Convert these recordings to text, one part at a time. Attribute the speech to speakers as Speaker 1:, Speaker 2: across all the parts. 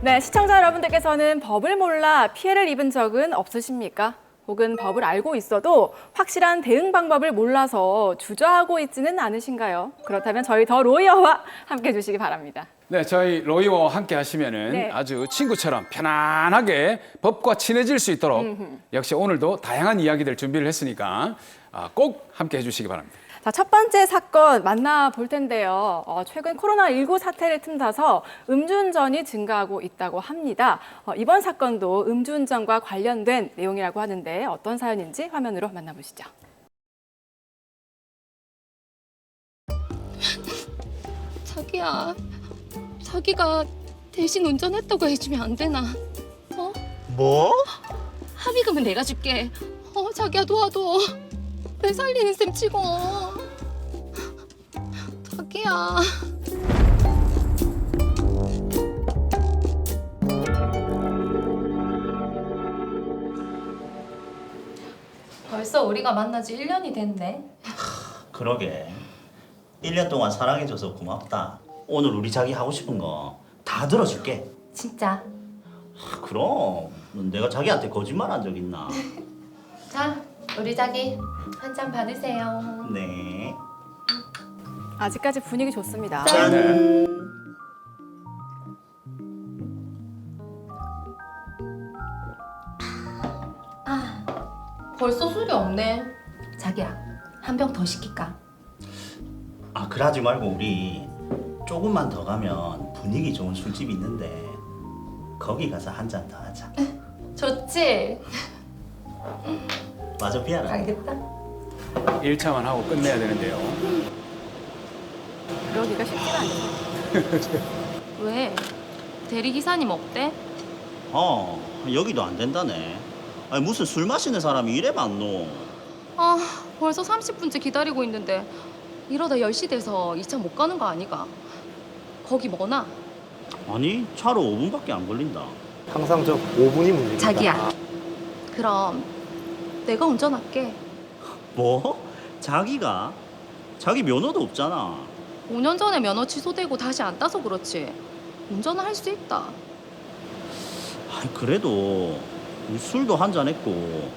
Speaker 1: 네, 시청자 여러분들께서는 법을 몰라 피해를 입은 적은 없으십니까? 혹은 법을 알고 있어도 확실한 대응 방법을 몰라서 주저하고 있지는 않으신가요? 그렇다면 저희 더 로이어와 함께 해주시기 바랍니다.
Speaker 2: 네, 저희 로이와 함께 하시면은
Speaker 1: 네.
Speaker 2: 아주 친구처럼 편안하게 법과 친해질 수 있도록 역시 오늘도 다양한 이야기들 준비를 했으니까 꼭 함께 해주시기 바랍니다.
Speaker 1: 자, 첫 번째 사건 만나볼 텐데요. 최근 코로나19 사태를 틈타서 음주운전이 증가하고 있다고 합니다. 이번 사건도 음주운전과 관련된 내용이라고 하는데 어떤 사연인지 화면으로 만나보시죠.
Speaker 3: 자기가 대신 운전했다고 해주면 안 되나?
Speaker 4: 뭐?
Speaker 3: 합의금은 내가 줄게. 자기야 도와줘. 내 살리는 셈 치고. 자기야. 벌써 우리가 만난 지 1년이 됐네.
Speaker 4: 그러게. 1년 동안 사랑해줘서 고맙다. 오늘 우리 자기 하고 싶은 거 다 들어줄게.
Speaker 3: 진짜.
Speaker 4: 그럼 내가 자기한테 거짓말 한 적 있나?
Speaker 3: 자, 우리 자기 한 잔 받으세요.
Speaker 4: 네.
Speaker 1: 아직까지 분위기 좋습니다.
Speaker 2: 네.
Speaker 3: 벌써 술이 없네. 자기야, 한 병 더 시킬까?
Speaker 4: 그러지 말고 우리 조금만 더 가면 분위기 좋은 술집 있는데 거기 가서 한 잔 더 하자.
Speaker 3: 좋지?
Speaker 4: 마저 피하라.
Speaker 3: 알겠다.
Speaker 2: 1차만 하고 끝내야 되는데요.
Speaker 1: 그러기가 쉽지가 않죠.
Speaker 3: 왜? 대리기사님 없대?
Speaker 4: 여기도 안 된다네. 아니 무슨 술 마시는 사람이 이래 많노?
Speaker 3: 벌써 30분째 기다리고 있는데 이러다 10시 돼서 2차 못 가는 거 아니가? 거기 뭐나?
Speaker 4: 아니 차로 5분밖에 안 걸린다.
Speaker 5: 항상 저 5분이 문제입니다.
Speaker 3: 자기야. 그럼 내가 운전할게.
Speaker 4: 뭐? 자기가? 자기 면허도 없잖아.
Speaker 3: 5년 전에 면허 취소되고 다시 안 따서 그렇지. 운전을 할 수 있다.
Speaker 4: 아니 그래도 술도 한 잔 했고.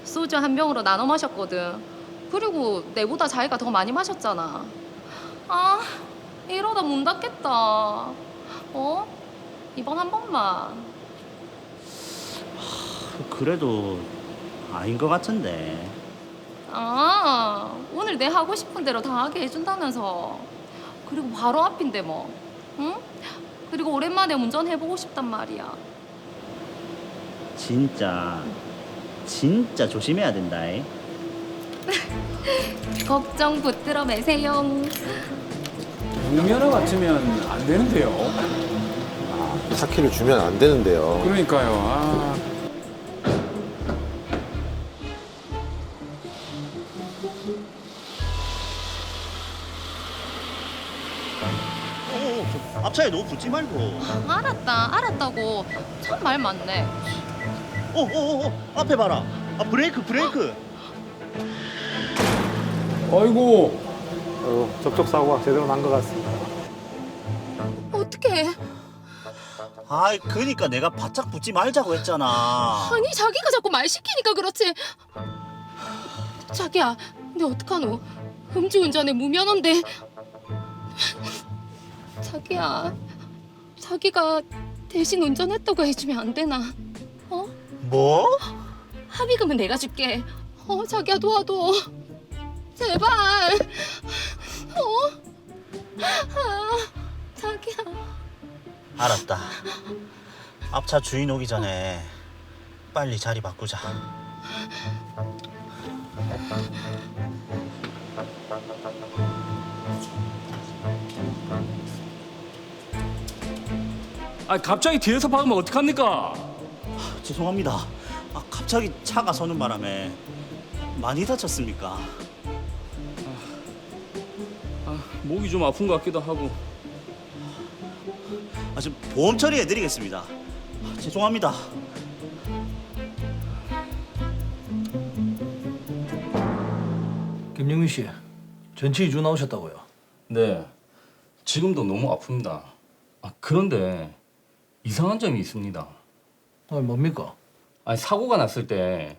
Speaker 3: 소주 한 병으로 나눠 마셨거든. 그리고 내보다 자기가 더 많이 마셨잖아. 이러다 문 닫겠다. 이번 한 번만.
Speaker 4: 그래도 아닌 것 같은데.
Speaker 3: 오늘 내 하고 싶은 대로 다 하게 해준다면서. 그리고 바로 앞인데 뭐. 응? 그리고 오랜만에 운전해보고 싶단 말이야.
Speaker 4: 진짜 조심해야 된다.
Speaker 3: 걱정 붙들어 매세요.
Speaker 2: 무면허 같으면 안 되는데요.
Speaker 5: 차키를 주면 안 되는데요.
Speaker 2: 그러니까요.
Speaker 4: 앞차에 너무 붙지 말고.
Speaker 3: 알았다고. 참 말 많네.
Speaker 4: 앞에 봐라. 브레이크.
Speaker 2: 아이고.
Speaker 5: 접촉 사고가 제대로 난 것 같습니다.
Speaker 3: 어떡해.
Speaker 4: 그러니까 내가 바짝 붙지 말자고 했잖아.
Speaker 3: 아니 자기가 자꾸 말 시키니까 그렇지. 자기야, 내 어떡하노? 음주운전에 무면허인데. 자기가 대신 운전했다고 해주면 안 되나?
Speaker 4: 뭐?
Speaker 3: 합의금은 내가 줄게. 자기야 도와줘. 제발. 자기야.
Speaker 4: 알았다. 앞차 주인 오기 전에 빨리 자리 바꾸자.
Speaker 6: 갑자기 뒤에서 박으면 어떡합니까?
Speaker 4: 죄송합니다. 갑자기 차가 서는 바람에 많이 다쳤습니까?
Speaker 6: 목이 좀 아픈 것 같기도 하고.
Speaker 4: 좀 보험 처리해드리겠습니다. 죄송합니다.
Speaker 7: 김영민 씨, 전치 2주 나오셨다고요?
Speaker 6: 네, 지금도 너무 아픕니다. 그런데 이상한 점이 있습니다.
Speaker 7: 뭡니까?
Speaker 6: 아니 사고가 났을 때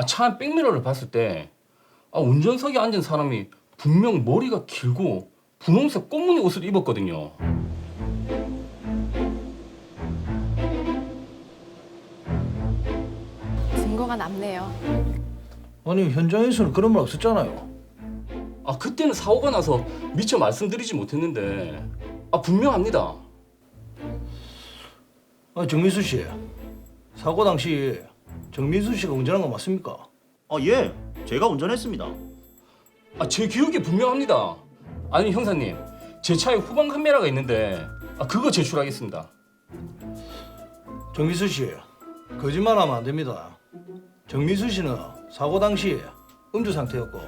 Speaker 6: 차 안 백미러를 봤을 때 운전석에 앉은 사람이 분명 머리가 길고 분홍색 꽃무늬 옷을 입었거든요.
Speaker 1: 증거가 남네요.
Speaker 7: 아니 현장에서는 그런 말 없었잖아요.
Speaker 6: 그때는 사고가 나서 미처 말씀드리지 못했는데 분명합니다.
Speaker 7: 정민수 씨, 사고 당시 정민수 씨가 운전한 거 맞습니까?
Speaker 4: 예, 제가 운전했습니다.
Speaker 6: 제 기억이 분명합니다. 아니 형사님, 제 차에 후방 카메라가 있는데 그거 제출하겠습니다.
Speaker 7: 정민수 씨, 거짓말하면 안 됩니다. 정민수 씨는 사고 당시 음주 상태였고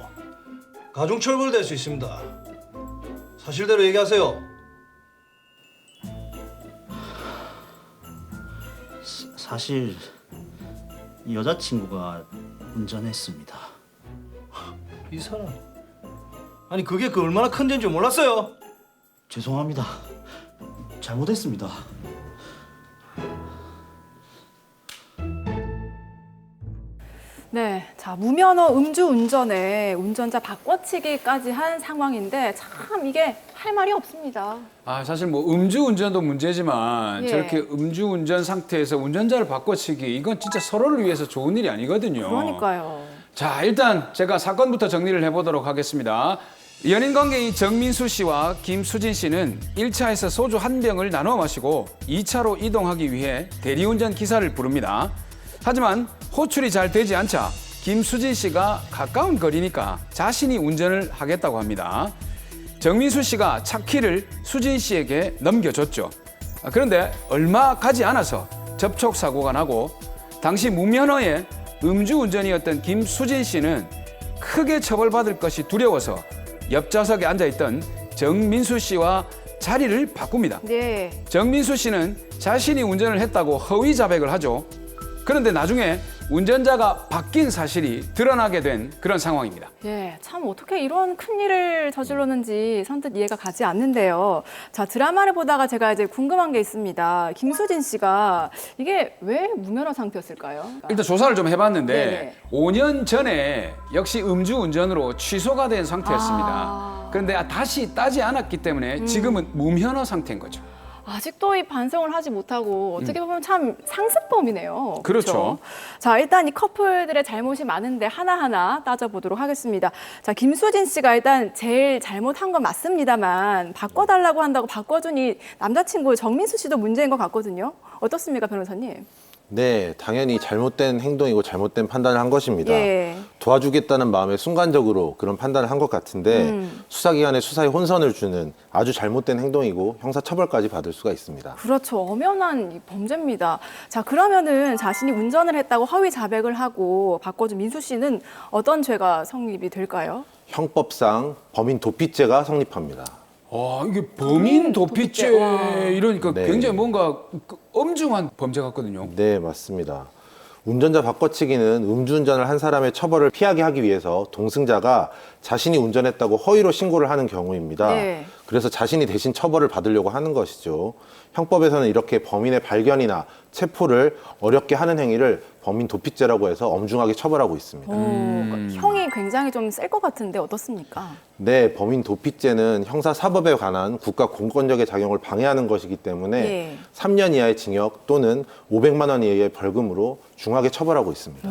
Speaker 7: 가중 처벌될 수 있습니다. 사실대로 얘기하세요.
Speaker 4: 사실 여자친구가 운전했습니다.
Speaker 7: 이 사람. 아니 그게 얼마나 큰 죄인지 몰랐어요?
Speaker 4: 죄송합니다. 잘못했습니다.
Speaker 1: 네, 자 무면허 음주운전에 운전자 바꿔치기까지 한 상황인데 참 이게 할 말이 없습니다.
Speaker 2: 사실 뭐 음주운전도 문제지만
Speaker 1: 예.
Speaker 2: 저렇게 음주운전 상태에서 운전자를 바꿔치기 이건 진짜 서로를 위해서 좋은 일이 아니거든요.
Speaker 1: 그러니까요.
Speaker 2: 자, 일단 제가 사건부터 정리를 해보도록 하겠습니다. 연인 관계인 정민수 씨와 김수진 씨는 1차에서 소주 한 병을 나눠 마시고 2차로 이동하기 위해 대리운전 기사를 부릅니다. 하지만 호출이 잘 되지 않자 김수진 씨가 가까운 거리니까 자신이 운전을 하겠다고 합니다. 정민수 씨가 차 키를 수진 씨에게 넘겨줬죠. 그런데 얼마 가지 않아서 접촉 사고가 나고 당시 무면허의 음주운전이었던 김수진 씨는 크게 처벌받을 것이 두려워서 옆좌석에 앉아있던 정민수 씨와 자리를 바꿉니다.
Speaker 1: 네.
Speaker 2: 정민수 씨는 자신이 운전을 했다고 허위 자백을 하죠. 그런데 나중에 운전자가 바뀐 사실이 드러나게 된 그런 상황입니다.
Speaker 1: 예, 참 어떻게 이런 큰 일을 저질렀는지 선뜻 이해가 가지 않는데요. 자, 드라마를 보다가 제가 이제 궁금한 게 있습니다. 김수진 씨가 이게 왜 무면허 상태였을까요?
Speaker 2: 일단 조사를 좀 해봤는데
Speaker 1: 네네.
Speaker 2: 5년 전에 역시 음주운전으로 취소가 된 상태였습니다. 그런데 다시 따지 않았기 때문에 지금은 무면허 상태인 거죠.
Speaker 1: 아직도 이 반성을 하지 못하고 어떻게 보면 참 상습범이네요.
Speaker 2: 그렇죠.
Speaker 1: 자, 일단 이 커플들의 잘못이 많은데 하나하나 따져보도록 하겠습니다. 자, 김수진 씨가 일단 제일 잘못한 건 맞습니다만 바꿔달라고 한다고 바꿔준 이 남자친구 정민수 씨도 문제인 것 같거든요. 어떻습니까, 변호사님?
Speaker 5: 네, 당연히 잘못된 행동이고 잘못된 판단을 한 것입니다.
Speaker 1: 예.
Speaker 5: 도와주겠다는 마음에 순간적으로 그런 판단을 한 것 같은데 수사기관에 수사에 혼선을 주는 아주 잘못된 행동이고 형사처벌까지 받을 수가 있습니다.
Speaker 1: 그렇죠. 엄연한 이 범죄입니다. 자, 그러면은 자신이 운전을 했다고 허위 자백을 하고 바꿔준 민수 씨는 어떤 죄가 성립이 될까요?
Speaker 5: 형법상 범인 도피죄가 성립합니다.
Speaker 2: 이게 범인 도피죄
Speaker 1: 와.
Speaker 2: 이러니까
Speaker 5: 네.
Speaker 2: 굉장히 뭔가 엄중한 범죄 같거든요.
Speaker 5: 네, 맞습니다. 운전자 바꿔치기는 음주운전을 한 사람의 처벌을 피하게 하기 위해서 동승자가 자신이 운전했다고 허위로 신고를 하는 경우입니다.
Speaker 1: 네.
Speaker 5: 그래서 자신이 대신 처벌을 받으려고 하는 것이죠. 형법에서는 이렇게 범인의 발견이나 체포를 어렵게 하는 행위를 범인 도피죄라고 해서 엄중하게 처벌하고 있습니다.
Speaker 1: 그러니까 형이 굉장히 좀 셀 것 같은데 어떻습니까?
Speaker 5: 네, 범인 도피죄는 형사사법에 관한 국가 공권력의 작용을 방해하는 것이기 때문에
Speaker 1: 예.
Speaker 5: 3년 이하의 징역 또는 500만 원 이하의 벌금으로 중하게 처벌하고 있습니다.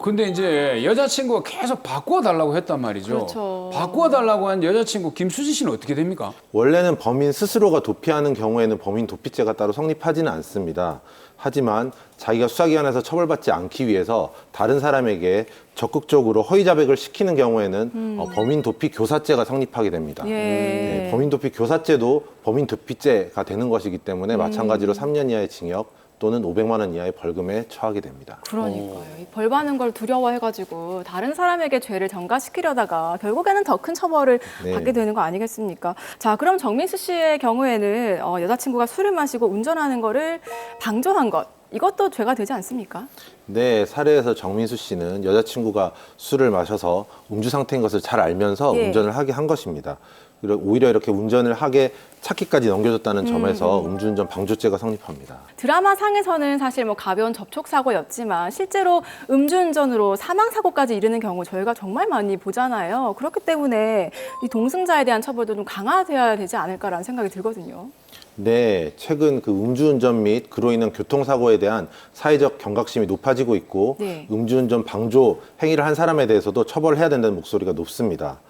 Speaker 2: 근데 이제 여자친구가 계속 바꿔달라고 했단 말이죠.
Speaker 1: 그렇죠.
Speaker 2: 바꿔달라고 한 여자친구 김수진 씨는 어떻게 됩니까?
Speaker 5: 원래는 범인 스스로가 도피하는 경우에는 범인 도피죄가 따로 성립하지는 않습니다. 하지만 자기가 수사기관에서 처벌받지 않기 위해서 다른 사람에게 적극적으로 허위 자백을 시키는 경우에는 범인 도피 교사죄가 성립하게 됩니다.
Speaker 1: 예.
Speaker 5: 네, 범인 도피 교사죄도 범인 도피죄가 되는 것이기 때문에 마찬가지로 3년 이하의 징역 또는 500만 원 이하의 벌금에 처하게 됩니다.
Speaker 1: 그러니까요. 이 벌 받는 걸 두려워해가지고 다른 사람에게 죄를 전가시키려다가 결국에는 더 큰 처벌을
Speaker 5: 네.
Speaker 1: 받게 되는 거 아니겠습니까? 자, 그럼 정민수 씨의 경우에는 여자친구가 술을 마시고 운전하는 거를 방조한 것, 이것도 죄가 되지 않습니까?
Speaker 5: 네, 사례에서 정민수 씨는 여자친구가 술을 마셔서 음주 상태인 것을 잘 알면서
Speaker 1: 예.
Speaker 5: 운전을 하게 한 것입니다. 오히려 이렇게 운전을 하게 찾기까지 넘겨줬다는 점에서 음주운전 방조죄가 성립합니다.
Speaker 1: 드라마 상에서는 사실 뭐 가벼운 접촉 사고였지만 실제로 음주운전으로 사망 사고까지 이르는 경우 저희가 정말 많이 보잖아요. 그렇기 때문에 이 동승자에 대한 처벌도 좀 강화되어야 되지 않을까라는 생각이 들거든요.
Speaker 5: 네, 최근 그 음주운전 및 그로 인한 교통사고에 대한 사회적 경각심이 높아지고 있고
Speaker 1: 네.
Speaker 5: 음주운전 방조 행위를 한 사람에 대해서도 처벌해야 된다는 목소리가 높습니다.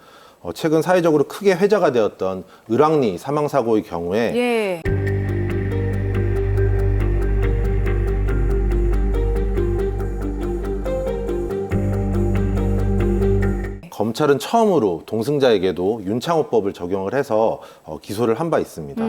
Speaker 5: 최근 사회적으로 크게 회자가 되었던 을왕리 사망사고의 경우에
Speaker 1: 예.
Speaker 5: 검찰은 처음으로 동승자에게도 윤창호법을 적용을 해서 기소를 한 바 있습니다.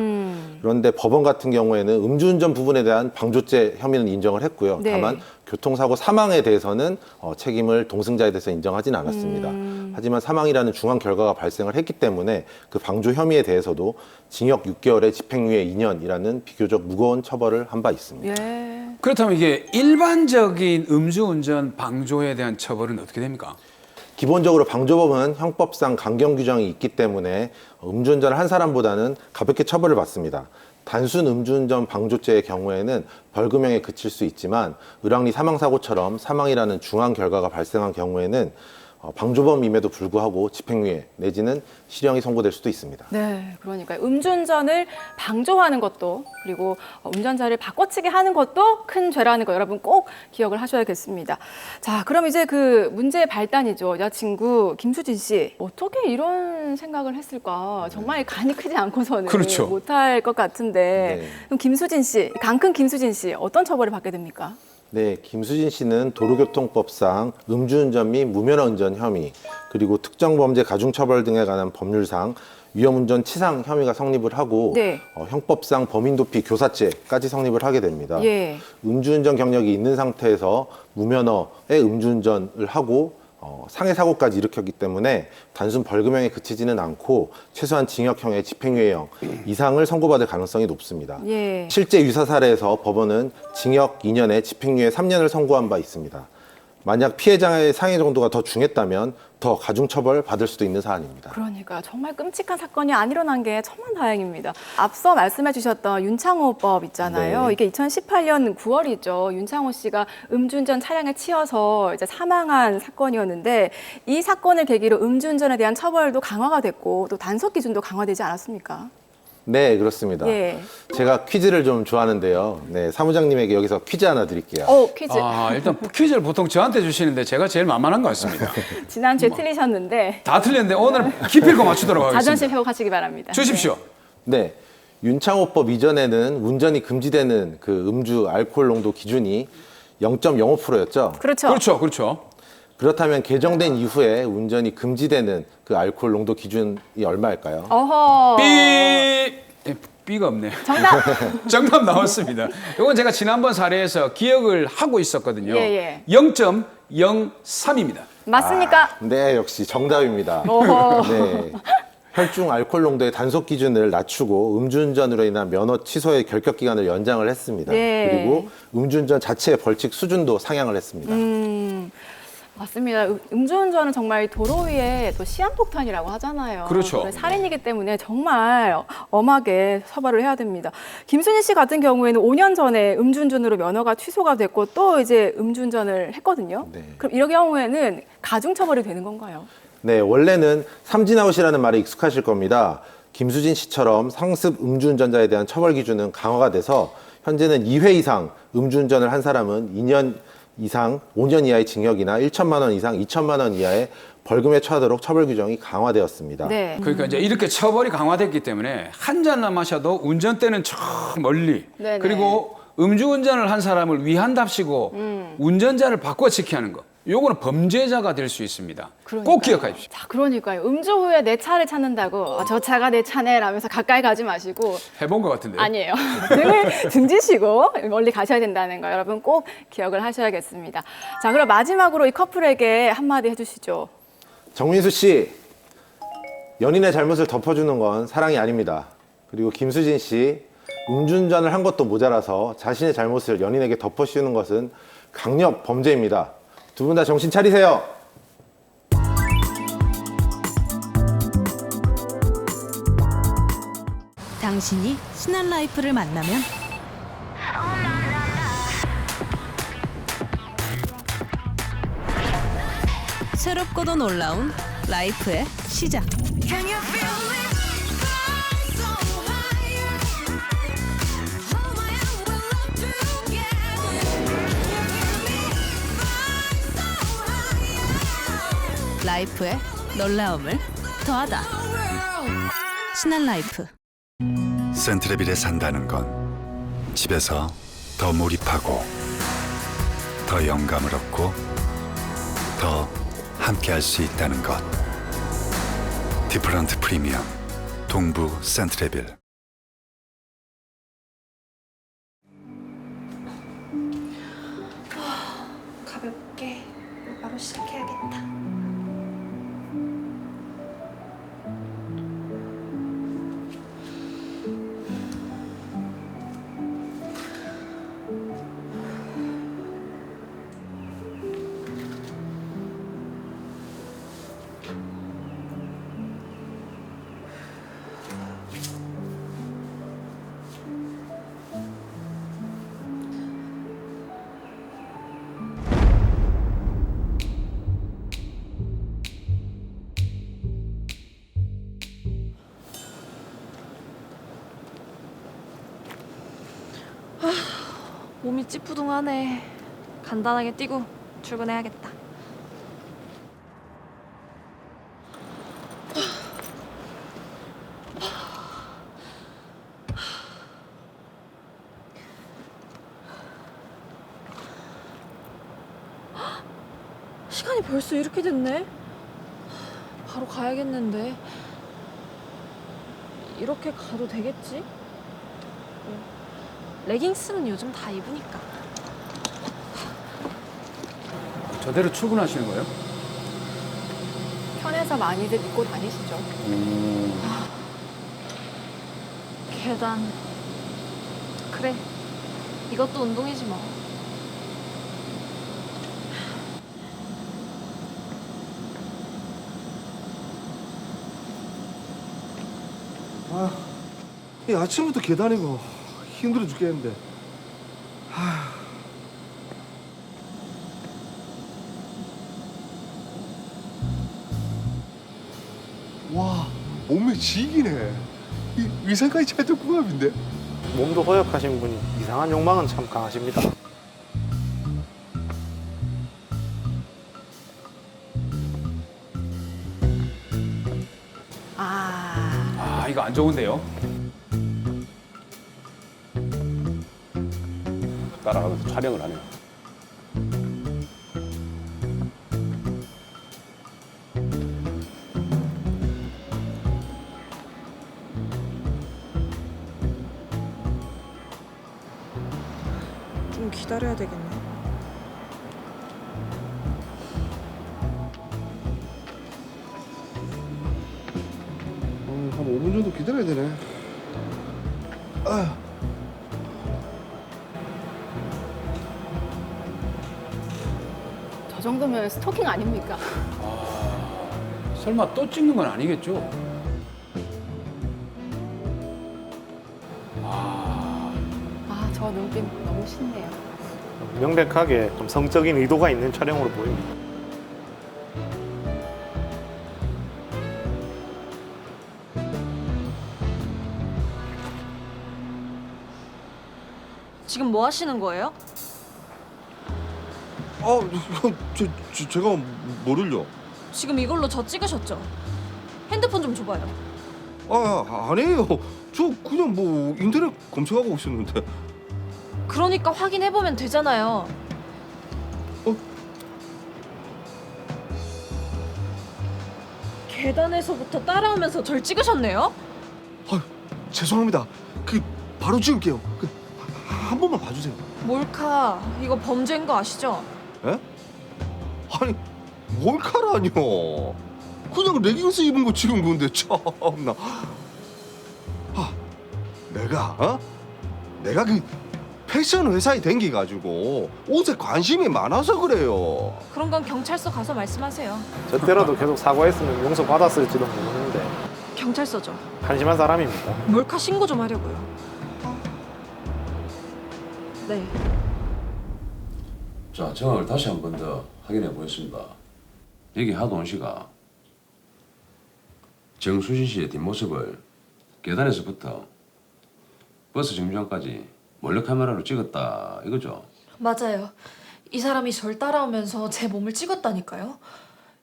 Speaker 5: 그런데 법원 같은 경우에는 음주운전 부분에 대한 방조죄 혐의는 인정을 했고요.
Speaker 1: 네.
Speaker 5: 다만 교통사고 사망에 대해서는 책임을 동승자에 대해서 인정하지는 않았습니다. 하지만 사망이라는 중한 결과가 발생을 했기 때문에 그 방조 혐의에 대해서도 징역 6개월에 집행유예 2년이라는 비교적 무거운 처벌을 한 바 있습니다.
Speaker 1: 예.
Speaker 2: 그렇다면 이게 일반적인 음주운전 방조에 대한 처벌은 어떻게 됩니까?
Speaker 5: 기본적으로 방조법은 형법상 강경 규정이 있기 때문에 음주운전을 한 사람보다는 가볍게 처벌을 받습니다. 단순 음주운전 방조죄의 경우에는 벌금형에 그칠 수 있지만 을왕리 사망사고처럼 사망이라는 중한 결과가 발생한 경우에는 방조범임에도 불구하고 집행유예 내지는 실형이 선고될 수도 있습니다.
Speaker 1: 네, 그러니까 음주운전을 방조하는 것도 그리고 운전자를 바꿔치기 하는 것도 큰 죄라는 거 여러분 꼭 기억을 하셔야겠습니다. 자, 그럼 이제 그 문제의 발단이죠. 여자친구 김수진 씨 어떻게 이런 생각을 했을까? 정말 간이 크지 않고서는
Speaker 2: 그렇죠.
Speaker 1: 못할 것 같은데
Speaker 5: 네.
Speaker 1: 그럼 김수진 씨, 강큰 김수진 씨 어떤 처벌을 받게 됩니까?
Speaker 5: 네, 김수진 씨는 도로교통법상 음주운전 및 무면허 운전 혐의, 그리고 특정범죄 가중처벌 등에 관한 법률상 위험운전 치상 혐의가 성립을 하고
Speaker 1: 네.
Speaker 5: 형법상 범인도피 교사죄까지 성립을 하게 됩니다.
Speaker 1: 예.
Speaker 5: 음주운전 경력이 있는 상태에서 무면허의 음주운전을 하고 상해 사고까지 일으켰기 때문에 단순 벌금형에 그치지는 않고 최소한 징역형의 집행유예형 이상을 선고받을 가능성이 높습니다.
Speaker 1: 예.
Speaker 5: 실제 유사 사례에서 법원은 징역 2년에 집행유예 3년을 선고한 바 있습니다. 만약 피해자의 상해 정도가 더 중했다면 더 가중처벌 받을 수도 있는 사안입니다.
Speaker 1: 그러니까 정말 끔찍한 사건이 안 일어난 게 천만다행입니다. 앞서 말씀해 주셨던 윤창호법 있잖아요.
Speaker 5: 네.
Speaker 1: 이게 2018년 9월이죠. 윤창호 씨가 음주운전 차량에 치여서 이제 사망한 사건이었는데 이 사건을 계기로 음주운전에 대한 처벌도 강화가 됐고 또 단속 기준도 강화되지 않았습니까?
Speaker 5: 네, 그렇습니다.
Speaker 1: 예.
Speaker 5: 제가 퀴즈를 좀 좋아하는데요. 네, 사무장님에게 여기서 퀴즈 하나 드릴게요.
Speaker 1: 퀴즈.
Speaker 2: 일단 퀴즈를 보통 저한테 주시는데 제가 제일 만만한 것 같습니다.
Speaker 1: 지난주에 틀리셨는데
Speaker 2: 다 틀렸는데 오늘 기필코 맞추도록 하겠습니다.
Speaker 1: 자존심 회복하시기 바랍니다.
Speaker 2: 주십시오.
Speaker 5: 네. 윤창호법 이전에는 운전이 금지되는 그 음주 알코올 농도 기준이 0.05%였죠.
Speaker 1: 그렇죠.
Speaker 2: 그렇죠, 그렇죠.
Speaker 5: 그렇다면 개정된 이후에 운전이 금지되는 그 알코올 농도 기준이 얼마일까요?
Speaker 1: 어허.
Speaker 2: B가 없네요.
Speaker 1: 정답.
Speaker 2: 정답 나왔습니다. 이건 제가 지난번 사례에서 기억을 하고 있었거든요.
Speaker 1: 예.
Speaker 2: 0.03입니다.
Speaker 1: 맞습니까?
Speaker 5: 네, 역시 정답입니다.
Speaker 1: 어허.
Speaker 5: 네. 혈중 알코올 농도의 단속 기준을 낮추고 음주운전으로 인한 면허 취소의 결격 기간을 연장을 했습니다.
Speaker 1: 네.
Speaker 5: 그리고 음주운전 자체의 벌칙 수준도 상향을 했습니다.
Speaker 1: 맞습니다. 음주운전은 정말 도로 위에 또 시한폭탄이라고 하잖아요.
Speaker 2: 그렇죠.
Speaker 1: 살인이기 때문에 정말 엄하게 처벌을 해야 됩니다. 김순희 씨 같은 경우에는 5년 전에 음주운전으로 면허가 취소가 됐고 또 이제 음주운전을 했거든요.
Speaker 5: 네.
Speaker 1: 그럼 이런 경우에는 가중처벌이 되는 건가요?
Speaker 5: 네, 원래는 삼진아웃이라는 말에 익숙하실 겁니다. 김수진 씨처럼 상습 음주운전자에 대한 처벌 기준은 강화가 돼서 현재는 2회 이상 음주운전을 한 사람은 2년 이상 5년 이하의 징역이나 1천만 원 이상 2천만 원 이하의 벌금에 처하도록 처벌 규정이 강화되었습니다.
Speaker 1: 네.
Speaker 2: 그러니까 이제 이렇게 처벌이 강화됐기 때문에 한 잔만 마셔도 운전대는 저 멀리
Speaker 1: 네네.
Speaker 2: 그리고 음주운전을 한 사람을 위한답시고 운전자를 바꿔치기 하는 거. 요거는 범죄자가 될 수 있습니다.
Speaker 1: 그러니까요.
Speaker 2: 꼭 기억하십시오.
Speaker 1: 자, 그러니까요. 음주 후에 내 차를 찾는다고 저 차가 내 차네 라면서 가까이 가지 마시고
Speaker 2: 해본 것 같은데요.
Speaker 1: 아니에요. 등을 등지시고 멀리 가셔야 된다는 거 여러분 꼭 기억을 하셔야겠습니다. 자, 그럼 마지막으로 이 커플에게 한마디 해주시죠.
Speaker 5: 정민수 씨, 연인의 잘못을 덮어주는 건 사랑이 아닙니다. 그리고 김수진 씨, 음주운전을 한 것도 모자라서 자신의 잘못을 연인에게 덮어씌우는 것은 강력 범죄입니다. 두 분 다 정신 차리세요.
Speaker 8: 당신이 신한라이프를 만나면 새롭고도 놀라운 라이프의 시작. 라이프의 놀라움을 더하다. 신한라이프.
Speaker 9: 센트레빌에 산다는 건 집에서 더 몰입하고 더 영감을 얻고 더 함께할 수 있다는 것. 디프런트 프리미엄 동부 센트레빌.
Speaker 10: 가볍게 바로 시작해야겠다. 몸이 찌뿌둥하네. 간단하게 뛰고 출근해야겠다. 시간이 벌써 이렇게 됐네. 바로 가야겠는데. 이렇게 가도 되겠지? 레깅스는 요즘 다 입으니까.
Speaker 2: 저대로 출근하시는 거예요?
Speaker 1: 편해서 많이들 입고 다니시죠.
Speaker 10: 계단. 그래. 이것도 운동이지 뭐.
Speaker 11: 이 아침부터 계단이고 힘들어 죽겠는데. 와, 몸매 지기네. 이 위생까지 찰떡궁합인데.
Speaker 12: 몸도 허약하신 분이 이상한 욕망은 참 강하십니다.
Speaker 2: 아, 이거 안 좋은데요?
Speaker 13: 따라가면서 촬영을 하네요.
Speaker 10: 좀 기다려야 되겠네.
Speaker 11: 한 5분 정도 기다려야 되네.
Speaker 1: 저 정도면 스토킹 아닙니까?
Speaker 2: 설마 또 찍는 건 아니겠죠?
Speaker 1: 저 눈빛 너무 신네요.
Speaker 12: 명백하게 좀 성적인 의도가 있는 촬영으로 보입니다.
Speaker 10: 지금 뭐 하시는 거예요?
Speaker 11: 제가 뭐를요?
Speaker 10: 지금 이걸로 저 찍으셨죠? 핸드폰 좀 줘봐요.
Speaker 11: 아니에요. 저 그냥 뭐 인터넷 검색하고 있었는데.
Speaker 10: 그러니까 확인해보면 되잖아요. 계단에서부터 따라오면서 절 찍으셨네요?
Speaker 11: 죄송합니다. 바로 찍을게요. 한 번만 봐주세요.
Speaker 10: 몰카, 이거 범죄인 거 아시죠?
Speaker 11: 에? 아니, 몰카라뇨. 그냥 레깅스 입은 거 찍은 건데 참나. 내가 그 패션 회사에 댕기가지고 옷에 관심이 많아서 그래요.
Speaker 10: 그런 건 경찰서 가서 말씀하세요.
Speaker 12: 저 때라도 계속 사과했으면 용서 받았을지도 모르는데.
Speaker 10: 경찰서죠.
Speaker 12: 한심한 사람입니다.
Speaker 10: 몰카 신고 좀 하려고요. 네.
Speaker 13: 자, 정황을 다시 한 번 더 확인해 보겠습니다. 여기 하도원 씨가 정수진 씨의 뒷모습을 계단에서부터 버스 정류장까지 몰래카메라로 찍었다 이거죠?
Speaker 10: 맞아요. 이 사람이 절 따라오면서 제 몸을 찍었다니까요.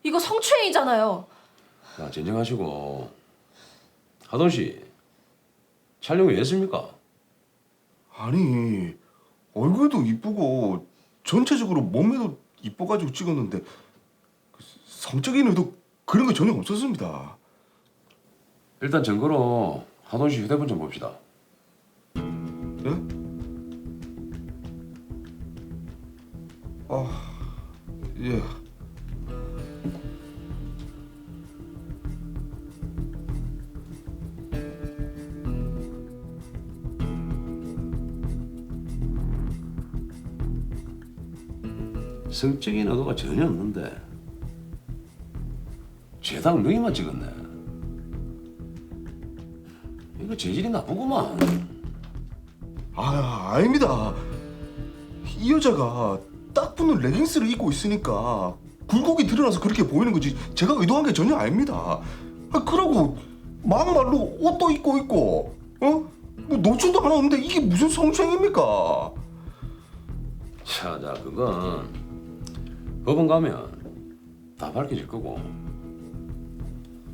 Speaker 10: 이거 성추행이잖아요.
Speaker 13: 자, 진정하시고. 하도원 씨, 촬영 왜 했습니까?
Speaker 11: 아니 얼굴도 이쁘고 전체적으로 몸매도 이뻐가지고 찍었는데 성적인 의도 그런 거 전혀 없었습니다.
Speaker 13: 일단 증거로 하도원 씨 휴대폰 좀 봅시다.
Speaker 11: 예? 예.
Speaker 13: 성적인 의도가 전혀 없는데 죄당 누이만 찍었네. 이거 재질이 나쁘구만.
Speaker 11: 아닙니다. 이 여자가 딱 붙는 레깅스를 입고 있으니까 굴곡이 드러나서 그렇게 보이는 거지 제가 의도한 게 전혀 아닙니다. 그러고 막말로 옷도 입고 있고 뭐 노출도 하나 없는데 이게 무슨 성추행입니까?
Speaker 13: 자, 그건 법원 가면 다 밝혀질 거고.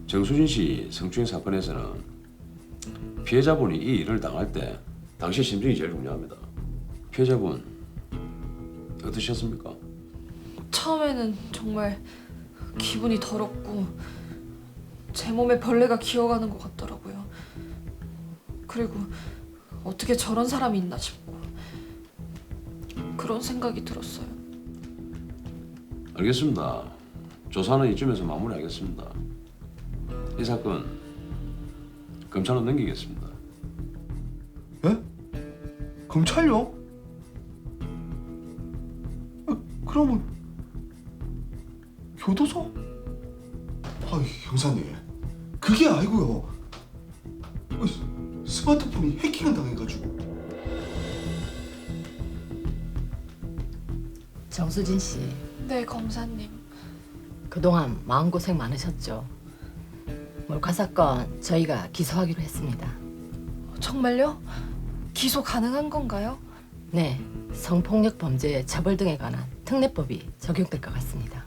Speaker 13: 정수진 씨 성추행 사건에서는 피해자분이 이 일을 당할 때 당시 심정이 제일 중요합니다. 피해자분 어떠셨습니까?
Speaker 10: 처음에는 정말 기분이 더럽고 제 몸에 벌레가 기어가는 것 같더라고요. 그리고 어떻게 저런 사람이 있나 싶고 그런 생각이 들었어요.
Speaker 13: 알겠습니다. 조사는 이쯤에서 마무리하겠습니다. 이 사건 검찰로 넘기겠습니다.
Speaker 11: 예? 검찰요? 그러면 교도소? 형사님 그게 아니고요. 스마트폰이 해킹을 당해가지고.
Speaker 14: 정수진 씨,
Speaker 10: 네, 검사님.
Speaker 14: 그동안 마음고생 많으셨죠? 몰카 사건 저희가 기소하기로 했습니다.
Speaker 10: 정말요? 기소 가능한 건가요?
Speaker 14: 네, 성폭력 범죄 처벌 등에 관한 특례법이 적용될 것 같습니다.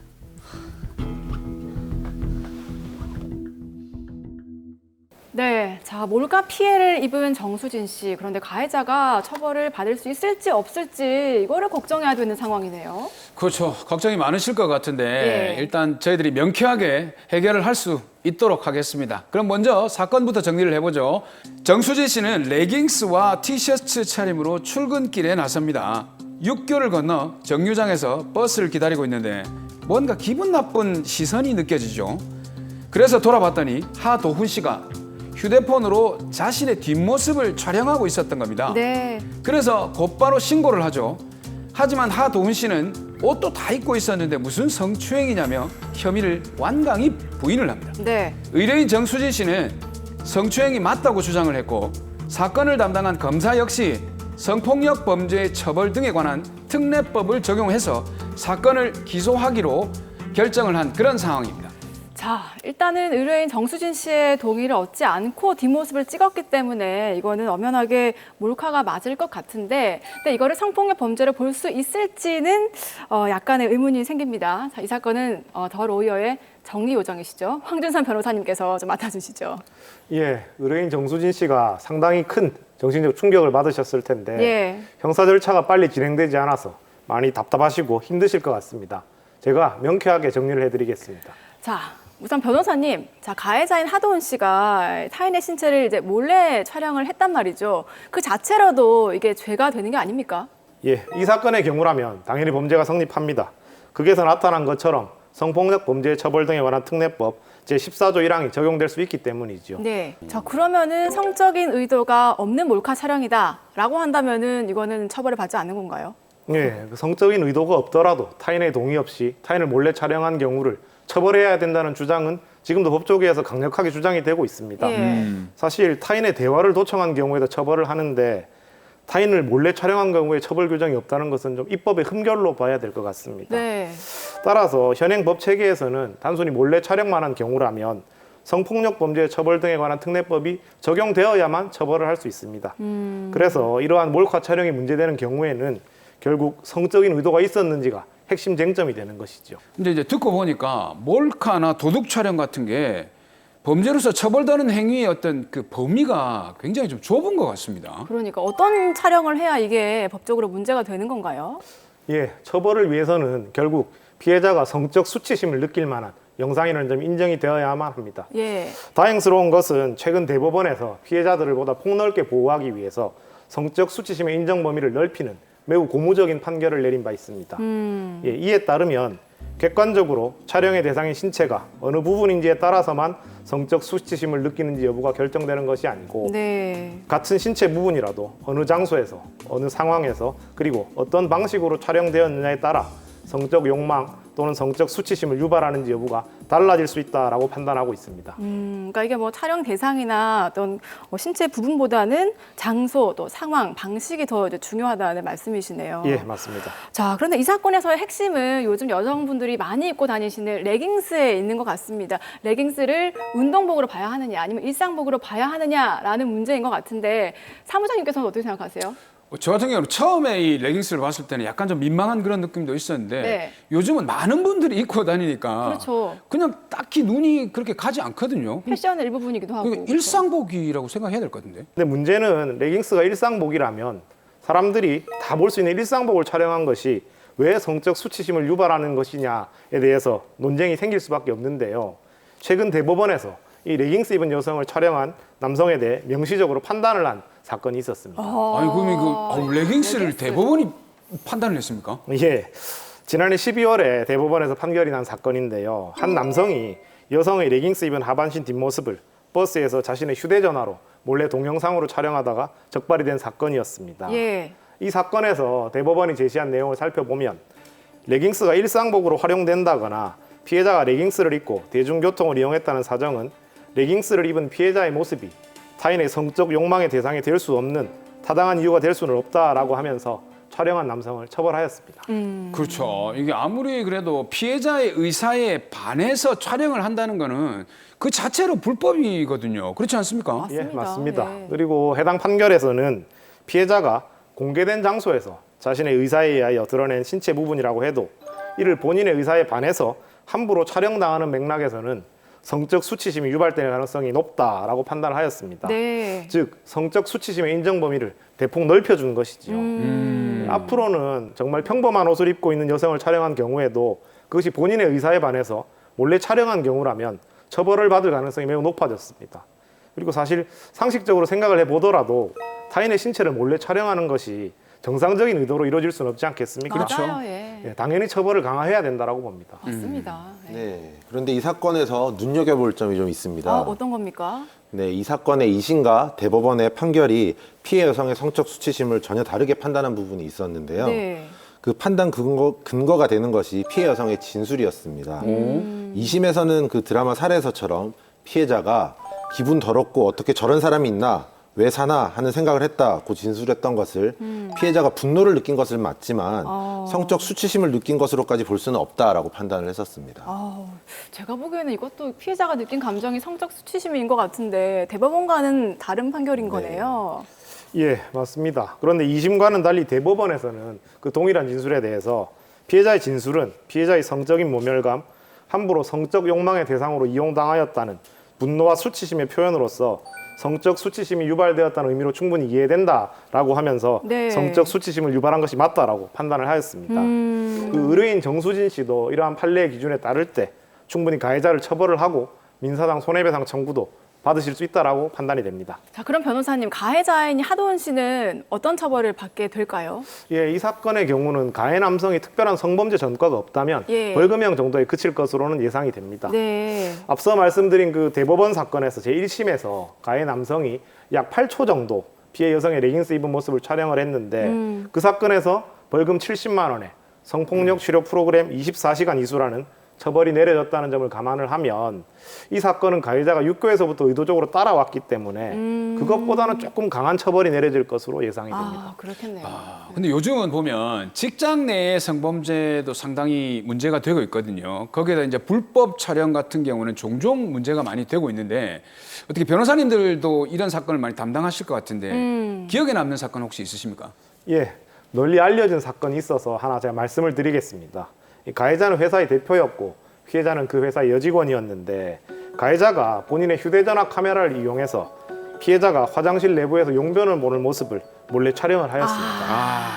Speaker 1: 네, 자, 몰카 피해를 입은 정수진 씨. 그런데 가해자가 처벌을 받을 수 있을지 없을지 이거를 걱정해야 되는 상황이네요.
Speaker 2: 그렇죠. 걱정이 많으실 것 같은데
Speaker 1: 예.
Speaker 2: 일단 저희들이 명쾌하게 해결을 할 수 있도록 하겠습니다. 그럼 먼저 사건부터 정리를 해보죠. 정수진 씨는 레깅스와 티셔츠 차림으로 출근길에 나섭니다. 육교를 건너 정류장에서 버스를 기다리고 있는데 뭔가 기분 나쁜 시선이 느껴지죠. 그래서 돌아봤더니 하도훈 씨가 휴대폰으로 자신의 뒷모습을 촬영하고 있었던 겁니다.
Speaker 1: 네.
Speaker 2: 그래서 곧바로 신고를 하죠. 하지만 하도훈 씨는 옷도 다 입고 있었는데 무슨 성추행이냐며 혐의를 완강히 부인을 합니다.
Speaker 1: 네.
Speaker 2: 의뢰인 정수진 씨는 성추행이 맞다고 주장을 했고 사건을 담당한 검사 역시 성폭력 범죄 처벌 등에 관한 특례법을 적용해서 사건을 기소하기로 결정을 한 그런 상황입니다.
Speaker 1: 자, 일단은 의뢰인 정수진 씨의 동의를 얻지 않고 뒷모습을 찍었기 때문에 이거는 엄연하게 몰카가 맞을 것 같은데, 근데 이거를 성폭력 범죄로 볼 수 있을지는 약간의 의문이 생깁니다. 자, 이 사건은 더 로이어의 정리 요정이시죠. 황준선 변호사님께서 좀 맡아주시죠.
Speaker 12: 예, 의뢰인 정수진 씨가 상당히 큰 정신적 충격을 받으셨을 텐데
Speaker 1: 예.
Speaker 12: 형사 절차가 빨리 진행되지 않아서 많이 답답하시고 힘드실 것 같습니다. 제가 명쾌하게 정리를 해드리겠습니다.
Speaker 1: 자, 우선 변호사님, 자, 가해자인 하도훈 씨가 타인의 신체를 이제 몰래 촬영을 했단 말이죠. 그 자체로도 이게 죄가 되는 게 아닙니까?
Speaker 12: 예, 이 사건의 경우라면 당연히 범죄가 성립합니다. 극에서 나타난 것처럼 성폭력 범죄 처벌 등에 관한 특례법 제14조 1항이 적용될 수 있기 때문이죠.
Speaker 1: 네. 자, 그러면은 성적인 의도가 없는 몰카 촬영이다라고 한다면은 이거는 처벌을 받지 않는 건가요?
Speaker 12: 예, 성적인 의도가 없더라도 타인의 동의 없이 타인을 몰래 촬영한 경우를 처벌해야 된다는 주장은 지금도 법조계에서 강력하게 주장이 되고 있습니다. 사실 타인의 대화를 도청한 경우에도 처벌을 하는데 타인을 몰래 촬영한 경우에 처벌 규정이 없다는 것은 좀 입법의 흠결로 봐야 될 것 같습니다.
Speaker 1: 네.
Speaker 12: 따라서 현행 법 체계에서는 단순히 몰래 촬영만 한 경우라면 성폭력 범죄 처벌 등에 관한 특례법이 적용되어야만 처벌을 할 수 있습니다. 그래서 이러한 몰카 촬영이 문제되는 경우에는 결국 성적인 의도가 있었는지가 핵심 쟁점이 되는 것이죠.
Speaker 2: 근데 이제 듣고 보니까 몰카나 도둑 촬영 같은 게 범죄로서 처벌되는 행위의 어떤 그 범위가 굉장히 좀 좁은 것 같습니다.
Speaker 1: 그러니까 어떤 촬영을 해야 이게 법적으로 문제가 되는 건가요?
Speaker 12: 예, 처벌을 위해서는 결국 피해자가 성적 수치심을 느낄 만한 영상이라는 점이 인정이 되어야만 합니다.
Speaker 1: 예.
Speaker 12: 다행스러운 것은 최근 대법원에서 피해자들을 보다 폭넓게 보호하기 위해서 성적 수치심의 인정 범위를 넓히는 매우 고무적인 판결을 내린 바 있습니다. 예, 이에 따르면 객관적으로 촬영의 대상인 신체가 어느 부분인지에 따라서만 성적 수치심을 느끼는지 여부가 결정되는 것이 아니고
Speaker 1: 네.
Speaker 12: 같은 신체 부분이라도 어느 장소에서 어느 상황에서 그리고 어떤 방식으로 촬영되었느냐에 따라 성적 욕망 또는 성적 수치심을 유발하는지 여부가 달라질 수 있다라고 판단하고 있습니다.
Speaker 1: 그러니까 이게 뭐 촬영 대상이나 어떤 신체 부분보다는 장소, 또 상황, 방식이 더 이제 중요하다는 말씀이시네요.
Speaker 12: 예, 맞습니다.
Speaker 1: 자, 그런데 이 사건에서의 핵심은 요즘 여성분들이 많이 입고 다니시는 레깅스에 있는 것 같습니다. 레깅스를 운동복으로 봐야 하느냐, 아니면 일상복으로 봐야 하느냐라는 문제인 것 같은데 사무장님께서는 어떻게 생각하세요?
Speaker 2: 저 같은 경우는 처음에 이 레깅스를 봤을 때는 약간 좀 민망한 그런 느낌도 있었는데
Speaker 1: 네.
Speaker 2: 요즘은 많은 분들이 입고 다니니까
Speaker 1: 그렇죠.
Speaker 2: 그냥 딱히 눈이 그렇게 가지 않거든요.
Speaker 1: 패션의 일부분이기도 하고.
Speaker 2: 그게 일상복이라고 생각해야 될 것 같은데.
Speaker 12: 근데 문제는 레깅스가 일상복이라면 사람들이 다 볼 수 있는 일상복을 촬영한 것이 왜 성적 수치심을 유발하는 것이냐에 대해서 논쟁이 생길 수밖에 없는데요. 최근 대법원에서 이 레깅스 입은 여성을 촬영한 남성에 대해 명시적으로 판단을 한 사건이 있었습니다.
Speaker 2: 아니 그러면 레깅스를 대법원이 판단을 했습니까?
Speaker 12: 예, 지난해 12월에 대법원에서 판결이 난 사건인데요. 한 남성이 여성의 레깅스 입은 하반신 뒷모습을 버스에서 자신의 휴대전화로 몰래 동영상으로 촬영하다가 적발이 된 사건이었습니다.
Speaker 1: 예.
Speaker 12: 이 사건에서 대법원이 제시한 내용을 살펴보면 레깅스가 일상복으로 활용된다거나 피해자가 레깅스를 입고 대중교통을 이용했다는 사정은 레깅스를 입은 피해자의 모습이 타인의 성적 욕망의 대상이 될 수 없는 타당한 이유가 될 수는 없다라고 하면서 촬영한 남성을 처벌하였습니다.
Speaker 2: 그렇죠. 이게 아무리 그래도 피해자의 의사에 반해서 촬영을 한다는 거는 그 자체로 불법이거든요. 그렇지 않습니까?
Speaker 1: 맞습니다.
Speaker 12: 예, 맞습니다.
Speaker 1: 네.
Speaker 12: 그리고 해당 판결에서는 피해자가 공개된 장소에서 자신의 의사에 의하여 드러낸 신체 부분이라고 해도 이를 본인의 의사에 반해서 함부로 촬영당하는 맥락에서는 성적 수치심이 유발될 가능성이 높다라고 판단을 하였습니다.
Speaker 1: 네.
Speaker 12: 즉 성적 수치심의 인정 범위를 대폭 넓혀준 것이지요. 앞으로는 정말 평범한 옷을 입고 있는 여성을 촬영한 경우에도 그것이 본인의 의사에 반해서 몰래 촬영한 경우라면 처벌을 받을 가능성이 매우 높아졌습니다. 그리고 사실 상식적으로 생각을 해보더라도 타인의 신체를 몰래 촬영하는 것이 정상적인 의도로 이루어질 수는 없지 않겠습니까?
Speaker 1: 맞아요. 예.
Speaker 12: 예, 당연히 처벌을 강화해야 된다라고 봅니다.
Speaker 1: 맞습니다. 예.
Speaker 5: 네. 그런데 이 사건에서 눈여겨볼 점이 좀 있습니다.
Speaker 1: 어떤 겁니까?
Speaker 5: 네, 이 사건의 2심과 대법원의 판결이 피해 여성의 성적 수치심을 전혀 다르게 판단한 부분이 있었는데요.
Speaker 1: 네.
Speaker 5: 그 판단 근거가 되는 것이 피해 여성의 진술이었습니다. 2심에서는 그 드라마 사례에서처럼 피해자가 기분 더럽고 어떻게 저런 사람이 있나 왜 사나 하는 생각을 했다고 진술했던 것을 피해자가 분노를 느낀 것은 맞지만 성적 수치심을 느낀 것으로까지 볼 수는 없다라고 판단을 했었습니다.
Speaker 1: 제가 보기에는 이것도 피해자가 느낀 감정이 성적 수치심인 것 같은데 대법원과는 다른 판결인 거네요.
Speaker 12: 예, 맞습니다. 그런데 2심과는 달리 대법원에서는 그 동일한 진술에 대해서 피해자의 진술은 피해자의 성적인 모멸감, 함부로 성적 욕망의 대상으로 이용당하였다는 분노와 수치심의 표현으로서 성적 수치심이 유발되었다는 의미로 충분히 이해된다라고 하면서
Speaker 1: 네.
Speaker 12: 성적 수치심을 유발한 것이 맞다라고 판단을 하였습니다. 그 의뢰인 정수진 씨도 이러한 판례의 기준에 따를 때 충분히 가해자를 처벌을 하고 민사상 손해배상 청구도 받으실 수 있다라고 판단이 됩니다.
Speaker 1: 자, 그럼 변호사님, 가해자인 하도은 씨는 어떤 처벌을 받게 될까요?
Speaker 12: 예, 이 사건의 경우는 가해 남성이 특별한 성범죄 전과가 없다면
Speaker 1: 예.
Speaker 12: 벌금형 정도에 그칠 것으로는 예상이 됩니다.
Speaker 1: 네.
Speaker 12: 앞서 말씀드린 그 대법원 사건에서 제1심에서 가해 남성이 약 8초 정도 피해 여성의 레깅스 입은 모습을 촬영을 했는데 그 사건에서 벌금 70만 원에 성폭력 치료 프로그램 24시간 이수라는 처벌이 내려졌다는 점을 감안을 하면 이 사건은 가해자가 육교에서부터 의도적으로 따라왔기 때문에 그것보다는 조금 강한 처벌이 내려질 것으로 예상이 됩니다.
Speaker 1: 그렇겠네요.
Speaker 2: 근데 요즘은 보면 직장 내의 성범죄도 상당히 문제가 되고 있거든요. 거기에다 이제 불법 촬영 같은 경우는 종종 문제가 많이 되고 있는데 어떻게 변호사님들도 이런 사건을 많이 담당하실 것 같은데 기억에 남는 사건 혹시 있으십니까?
Speaker 12: 예, 널리 알려진 사건이 있어서 하나 제가 말씀을 드리겠습니다. 이 가해자는 회사의 대표였고 피해자는 그 회사의 여직원이었는데 가해자가 본인의 휴대전화 카메라를 이용해서 피해자가 화장실 내부에서 용변을 보는 모습을 몰래 촬영을 하였습니다.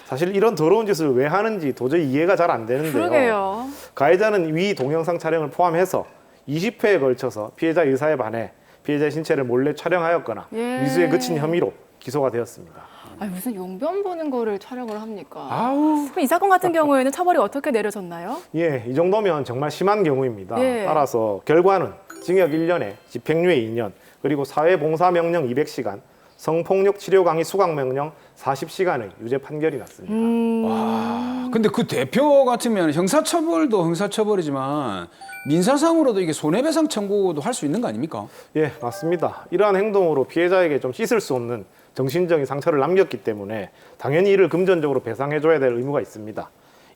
Speaker 12: 사실 이런 더러운 짓을 왜 하는지 도저히 이해가 잘 안 되는데요.
Speaker 1: 그러게요.
Speaker 12: 가해자는 위 동영상 촬영을 포함해서 20회에 걸쳐서 피해자 의사에 반해 피해자의 신체를 몰래 촬영하였거나
Speaker 1: 예.
Speaker 12: 미수에 그친 혐의로 기소가 되었습니다.
Speaker 1: 아니, 무슨 용변 보는 거를 촬영을 합니까? 그럼 이 사건 같은 경우에는 처벌이 어떻게 내려졌나요?
Speaker 12: 예, 이 정도면 정말 심한 경우입니다.
Speaker 1: 예.
Speaker 12: 따라서 결과는 징역 1년에 집행유예 2년, 그리고 사회봉사명령 200시간, 성폭력 치료 강의 수강명령 40시간의 유죄 판결이 났습니다.
Speaker 2: 와, 근데 그 대표 같으면 형사처벌도 형사처벌이지만 민사상으로도 이게 손해배상 청구도 할 수 있는 거 아닙니까?
Speaker 12: 예, 맞습니다. 이러한 행동으로 피해자에게 좀 씻을 수 없는 정신적인 상처를 남겼기 때문에 당연히 이를 금전적으로 배상해줘야 될 의무가 있습니다.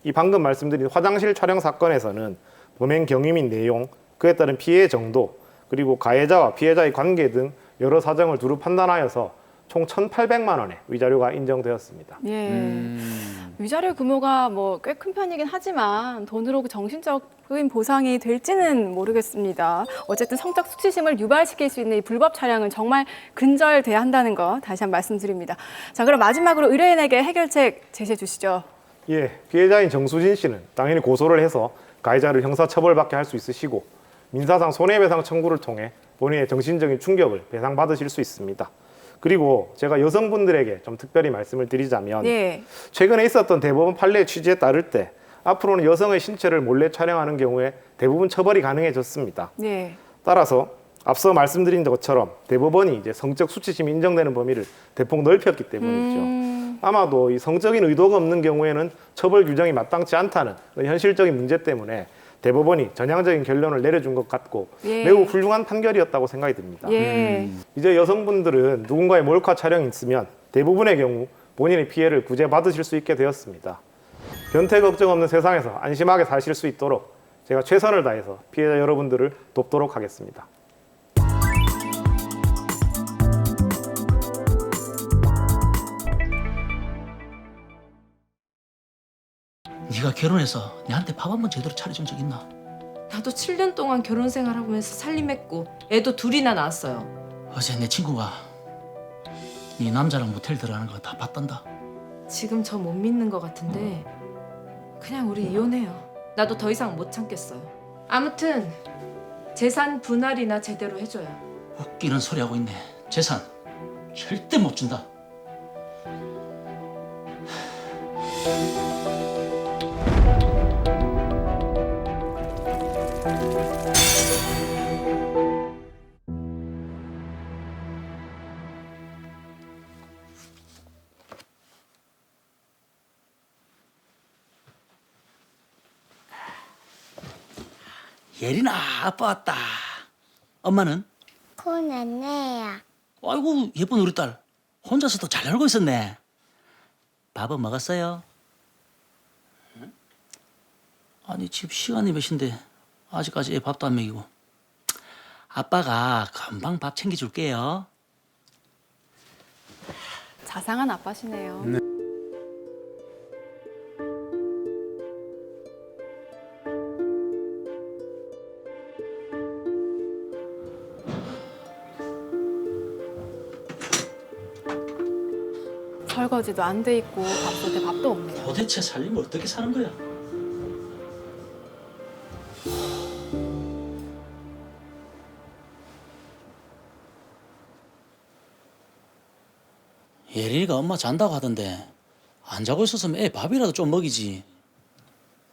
Speaker 12: 이 방금 말씀드린 화장실 촬영 사건에서는 범행 경위 및 내용, 그에 따른 피해 정도, 그리고 가해자와 피해자의 관계 등 여러 사정을 두루 판단하여서 총 1,800만 원의 위자료가 인정되었습니다.
Speaker 1: 예. 위자료 규모가 뭐 꽤 큰 편이긴 하지만 돈으로 그 정신적인 보상이 될지는 모르겠습니다. 어쨌든 성적 수치심을 유발시킬 수 있는 이 불법 촬영은 정말 근절돼야 한다는 거 다시 한번 말씀드립니다. 자, 그럼 마지막으로 의뢰인에게 해결책 제시해 주시죠.
Speaker 12: 예, 피해자인 정수진 씨는 당연히 고소를 해서 가해자를 형사처벌받게 할 수 있으시고 민사상 손해배상 청구를 통해 본인의 정신적인 충격을 배상받으실 수 있습니다. 그리고 제가 여성분들에게 좀 특별히 말씀을 드리자면 최근에 있었던 대법원 판례 취지에 따를 때 앞으로는 여성의 신체를 몰래 촬영하는 경우에 대부분 처벌이 가능해졌습니다. 따라서 앞서 말씀드린 것처럼 대법원이 이제 성적 수치심이 인정되는 범위를 대폭 넓혔기 때문이죠. 아마도 이 성적인 의도가 없는 경우에는 처벌 규정이 마땅치 않다는 현실적인 문제 때문에 대법원이 전향적인 결론을 내려준 것 같고 매우 훌륭한 판결이었다고 생각이 듭니다. 이제 여성분들은 누군가의 몰카 촬영이 있으면 대부분의 경우 본인의 피해를 구제받으실 수 있게 되었습니다. 변태 걱정 없는 세상에서 안심하게 사실 수 있도록 제가 최선을 다해서 피해자 여러분들을 돕도록 하겠습니다.
Speaker 15: 네가 결혼해서 내한테 밥 한 번 제대로 차려준 적 있나?
Speaker 10: 나도 7년 동안 결혼 생활하면서 살림했고 애도 둘이나 낳았어요.
Speaker 15: 어제 내 친구가 네 남자랑 모텔 들어가는 거 다 봤단다.
Speaker 10: 지금 저 못 믿는 것 같은데 그냥 우리 이혼해요. 나도 더 이상 못 참겠어요. 아무튼 재산 분할이나 제대로 해줘요.
Speaker 15: 웃기는 소리 하고 있네. 재산 절대 못 준다. 예린아, 아빠 왔다. 엄마는?
Speaker 16: 콘안내야.
Speaker 15: 아이고, 예쁜 우리 딸. 혼자서도 잘 놀고 있었네. 밥은 먹었어요? 아니, 지금 시간이 몇 시인데 아직까지 애 밥도 안 먹이고. 아빠가 금방 밥 챙겨줄게요.
Speaker 1: 자상한 아빠시네요. 설거지도 안 돼 있고 밥 쏠 때 밥도 없네요.
Speaker 15: 도대체 살림을 어떻게 사는 거야? 예린이가 엄마 잔다고 하던데 안 자고 있었으면 애 밥이라도 좀 먹이지.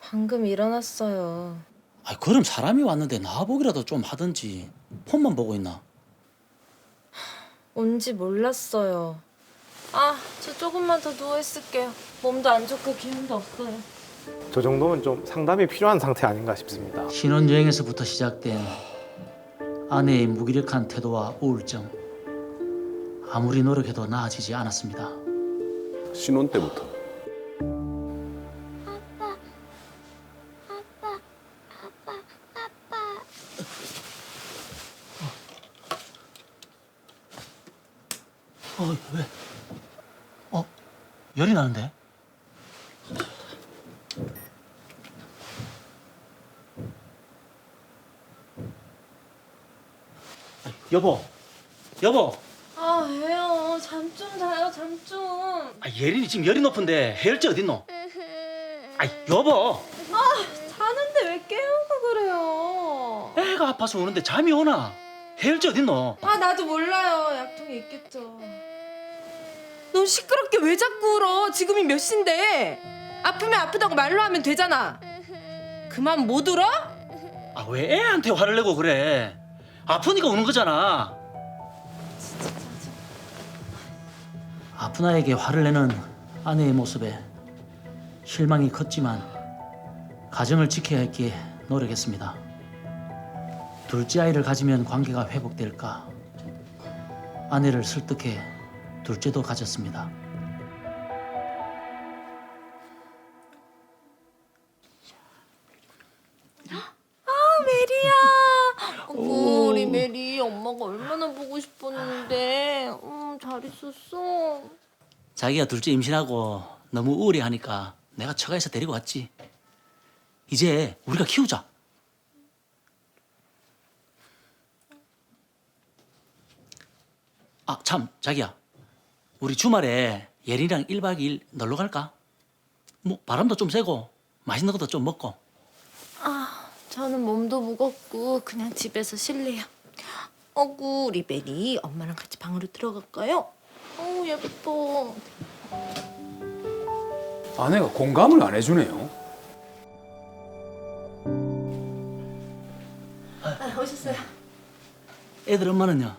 Speaker 10: 방금 일어났어요.
Speaker 15: 아, 그럼 사람이 왔는데 나와보기라도 좀 하든지. 폰만 보고 있나?
Speaker 10: 온지 몰랐어요. 아, 저 조금만 더 누워 있을게요. 몸도 안 좋고 기운도 없어요.
Speaker 12: 저 정도면 좀 상담이 필요한 상태 아닌가 싶습니다.
Speaker 15: 신혼여행에서부터 시작된 아내의 무기력한 태도와 우울증. 아무리 노력해도 나아지지 않았습니다.
Speaker 11: 신혼 때부터.
Speaker 15: 왜? 열이 나는데? 여보, 여보.
Speaker 10: 아 왜요? 잠 좀 자요, 잠 좀.
Speaker 15: 예린이 지금 열이 높은데 해열제 어딨노? 여보.
Speaker 10: 자는데 왜 깨우고 그래요?
Speaker 15: 애가 아파서 오는데 잠이 오나? 해열제 어딨노?
Speaker 10: 나도 몰라요. 약통이 있겠죠. 넌 시끄럽게 왜 자꾸 울어? 지금이 몇 시인데? 아프면 아프다고 말로 하면 되잖아. 그만 못 울어?
Speaker 15: 왜 애한테 화를 내고 그래? 아프니까 우는 거잖아. 아픈 아이에게 화를 내는 아내의 모습에 실망이 컸지만 가정을 지켜야 했기에 노력했습니다. 둘째 아이를 가지면 관계가 회복될까? 아내를 설득해 둘째도 가졌습니다.
Speaker 10: 메리야. 우리 메리 엄마가 얼마나 보고 싶었는데. 잘 있었어.
Speaker 15: 자기가 둘째 임신하고 너무 우울해하니까 내가 처가에서 데리고 왔지. 이제 우리가 키우자. 참, 자기야. 우리 주말에 예린이랑 1박 2일 놀러 갈까? 바람도 좀 쐬고 맛있는 것도 좀 먹고.
Speaker 10: 저는 몸도 무겁고 그냥 집에서 쉴래요. 어구, 우리 메리 엄마랑 같이 방으로 들어갈까요? 예뻐.
Speaker 2: 아내가 공감을 안 해주네요.
Speaker 10: 오셨어요?
Speaker 15: 애들 엄마는요?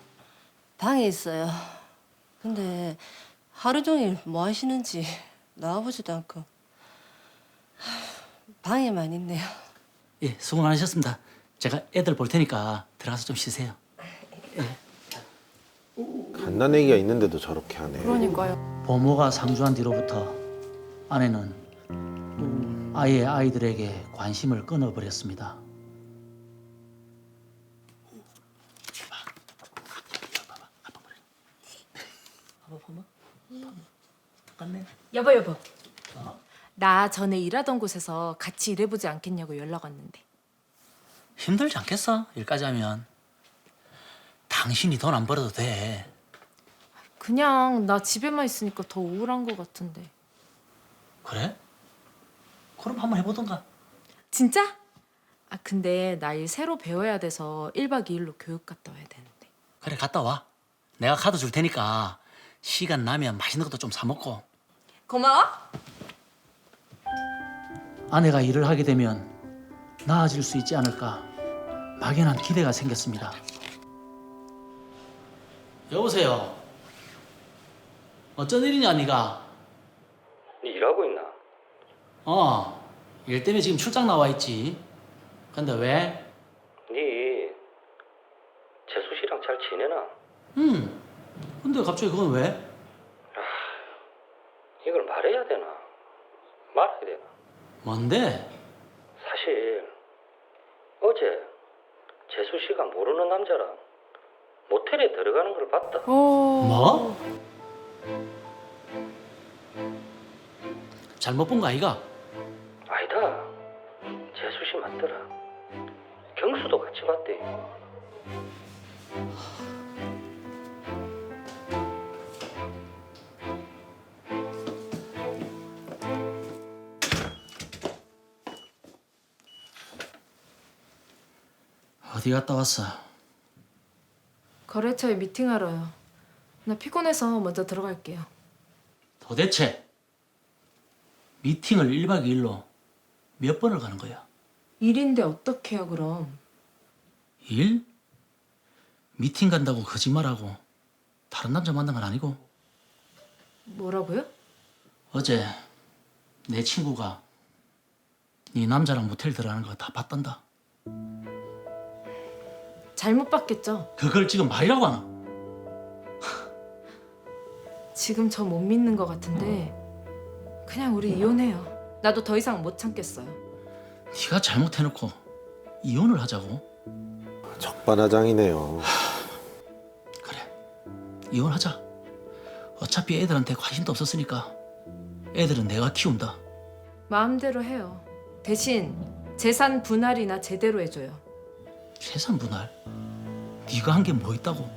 Speaker 17: 방에 있어요. 근데 하루 종일 뭐 하시는지 나와보지도 않고 방에만 있네요.
Speaker 15: 예, 수고 많으셨습니다. 제가 애들 볼 테니까 들어가서 좀 쉬세요.
Speaker 5: 갓난아기가 있는데도 저렇게 하네.
Speaker 1: 그러니까요.
Speaker 15: 보모가 상주한 뒤로부터 아내는 아예 아이들에게 관심을 끊어버렸습니다.
Speaker 10: 여보. 나 전에 일하던 곳에서 같이 일해보지 않겠냐고 연락 왔는데.
Speaker 15: 힘들지 않겠어? 일까지 하면. 당신이 돈 안 벌어도 돼.
Speaker 10: 그냥 나 집에만 있으니까 더 우울한 것 같은데.
Speaker 15: 그래? 그럼 한번 해보던가.
Speaker 10: 진짜? 근데 나 일 새로 배워야 돼서 1박 2일로 교육 갔다 와야 되는데.
Speaker 15: 그래, 갔다 와. 내가 카드 줄 테니까 시간 나면 맛있는 것도 좀 사 먹고.
Speaker 10: 고마워.
Speaker 15: 아내가 일을 하게 되면 나아질 수 있지 않을까 막연한 기대가 생겼습니다. 여보세요. 어쩐 일이냐, 네가?
Speaker 6: 니 일하고 있나?
Speaker 15: 일 때문에 지금 출장 나와 있지. 근데 왜?
Speaker 6: 니 재수 씨랑 잘 지내나?
Speaker 15: 근데 갑자기 그건 왜?
Speaker 6: 이걸 말해야 되나? 말아야 되나?
Speaker 15: 뭔데?
Speaker 6: 사실 어제 재수 씨가 모르는 남자랑 모텔에 들어가는 걸 봤다.
Speaker 15: 뭐? 잘못 본 거 아이가?
Speaker 6: 아니다. 재수 씨 맞더라. 경수도 같이 봤대.
Speaker 15: 어디 갔다 왔어?
Speaker 10: 거래처에 미팅하러요. 나 피곤해서 먼저 들어갈게요.
Speaker 15: 도대체 미팅을 1박 2일로 몇 번을 가는 거야?
Speaker 10: 일인데 어떡해요 그럼.
Speaker 15: 일? 미팅 간다고 거짓말하고 다른 남자 만난 건 아니고?
Speaker 10: 뭐라고요?
Speaker 15: 어제 내 친구가 네 남자랑 모텔 들어가는 거 다 봤단다.
Speaker 10: 잘못 봤겠죠?
Speaker 15: 그걸 지금 말이라고 하나?
Speaker 10: 지금 저 못 믿는 것 같은데 그냥 우리 이혼해요. 나도 더 이상 못 참겠어요.
Speaker 15: 네가 잘못해놓고 이혼을 하자고?
Speaker 5: 적반하장이네요.
Speaker 15: 이혼하자. 어차피 애들한테 관심도 없었으니까 애들은 내가 키운다.
Speaker 10: 마음대로 해요. 대신 재산 분할이나 제대로 해줘요.
Speaker 15: 재산 분할? 네가 한 게 뭐 있다고?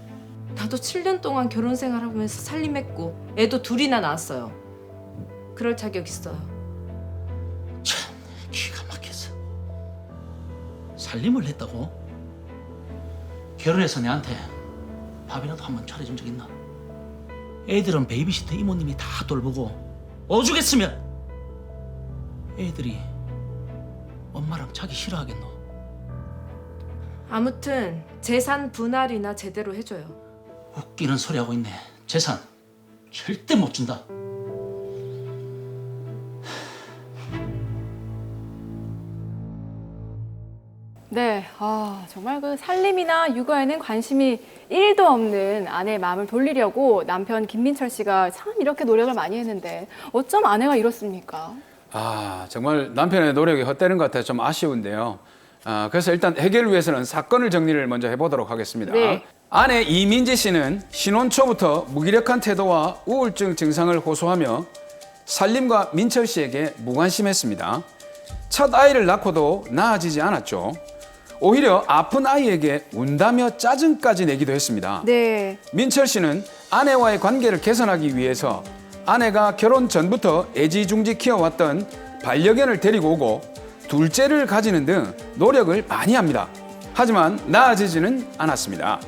Speaker 10: 나도 7년 동안 결혼 생활하면서 살림했고 애도 둘이나 낳았어요. 그럴 자격 있어요.
Speaker 15: 기가 막혔어. 살림을 했다고? 결혼해서 내한테 밥이라도 한 번 차려준 적 있나? 애들은 베이비시터 이모님이 다 돌보고 오죽했으면 애들이 엄마랑 자기 싫어하겠노?
Speaker 10: 아무튼 재산 분할이나 제대로 해줘요.
Speaker 15: 웃기는 소리 하고 있네. 재산 절대 못 준다.
Speaker 1: 네, 정말 그 살림이나 육아에는 관심이 1도 없는 아내의 마음을 돌리려고 남편 김민철 씨가 참 이렇게 노력을 많이 했는데 어쩜 아내가 이렇습니까?
Speaker 2: 정말 남편의 노력이 헛되는 것 같아서 좀 아쉬운데요. 그래서 일단 해결을 위해서는 사건을 정리를 먼저 해보도록 하겠습니다.
Speaker 1: 네.
Speaker 2: 아내 이민지 씨는 신혼 초부터 무기력한 태도와 우울증 증상을 호소하며 살림과 민철 씨에게 무관심했습니다. 첫 아이를 낳고도 나아지지 않았죠. 오히려 아픈 아이에게 운다며 짜증까지 내기도 했습니다.
Speaker 1: 네.
Speaker 2: 민철 씨는 아내와의 관계를 개선하기 위해서 아내가 결혼 전부터 애지중지 키워왔던 반려견을 데리고 오고 둘째를 가지는 등 노력을 많이 합니다. 하지만 나아지지는 않았습니다.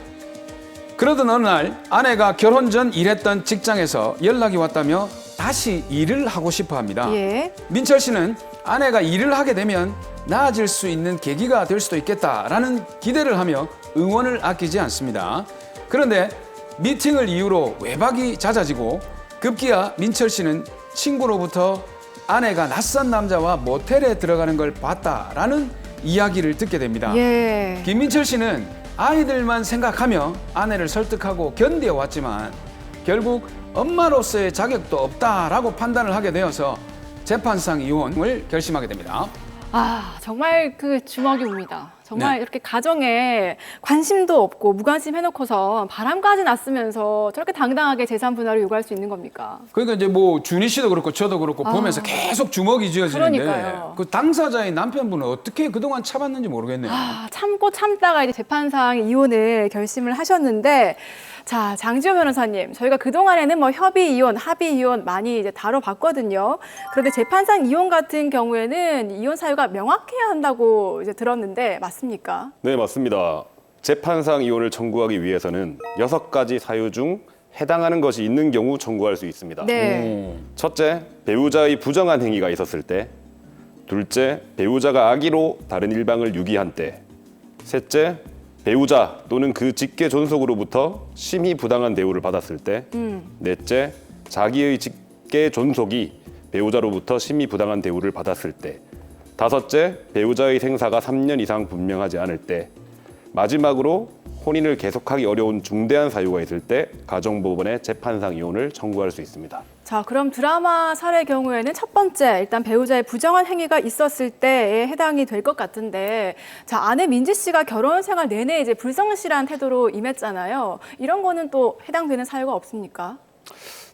Speaker 2: 그러던 어느 날 아내가 결혼 전 일했던 직장에서 연락이 왔다며 다시 일을 하고 싶어 합니다.
Speaker 1: 예.
Speaker 2: 민철 씨는 아내가 일을 하게 되면 나아질 수 있는 계기가 될 수도 있겠다라는 기대를 하며 응원을 아끼지 않습니다. 그런데 미팅을 이유로 외박이 잦아지고 급기야 민철 씨는 친구로부터 아내가 낯선 남자와 모텔에 들어가는 걸 봤다라는 이야기를 듣게 됩니다.
Speaker 1: 예.
Speaker 2: 김민철 씨는 아이들만 생각하며 아내를 설득하고 견뎌왔지만 결국 엄마로서의 자격도 없다라고 판단을 하게 되어서 재판상 이혼을 결심하게 됩니다.
Speaker 1: 정말 그 주먹이 옵니다. 정말
Speaker 2: 네.
Speaker 1: 이렇게 가정에 관심도 없고 무관심 해놓고서 바람까지 났으면서 저렇게 당당하게 재산 분할을 요구할 수 있는 겁니까?
Speaker 2: 그러니까 이제 뭐 준희 씨도 그렇고 저도 그렇고 보면서 계속 주먹이 쥐어지는데
Speaker 1: 그러니까요.
Speaker 2: 그 당사자인 남편분은 어떻게 그동안 참았는지 모르겠네요.
Speaker 1: 참고 참다가 이제 재판상 이혼을 결심을 하셨는데, 자, 장지호 변호사님, 저희가 그동안에는 뭐 협의 이혼, 합의 이혼 많이 이제 다뤄봤거든요. 그런데 재판상 이혼 같은 경우에는 이혼 사유가 명확해야 한다고 이제 들었는데 맞습니까?
Speaker 18: 네, 맞습니다. 재판상 이혼을 청구하기 위해서는 6가지 사유 중 해당하는 것이 있는 경우 청구할 수 있습니다.
Speaker 1: 네.
Speaker 18: 첫째, 배우자의 부정한 행위가 있었을 때. 둘째, 배우자가 악의로 다른 일방을 유기한 때. 셋째, 배우자 또는 그 직계 존속으로부터 심히 부당한 대우를 받았을 때. 넷째, 자기의 직계 존속이 배우자로부터 심히 부당한 대우를 받았을 때. 다섯째, 배우자의 생사가 3년 이상 분명하지 않을 때. 마지막으로 혼인을 계속하기 어려운 중대한 사유가 있을 때 가정법원에 재판상 이혼을 청구할 수 있습니다.
Speaker 1: 자, 그럼 드라마 사례의 경우에는 첫 번째, 일단 배우자의 부정한 행위가 있었을 때에 해당이 될 것 같은데, 자, 아내 민지 씨가 결혼 생활 내내 이제 불성실한 태도로 임했잖아요. 이런 거는 또 해당되는 사유가 없습니까?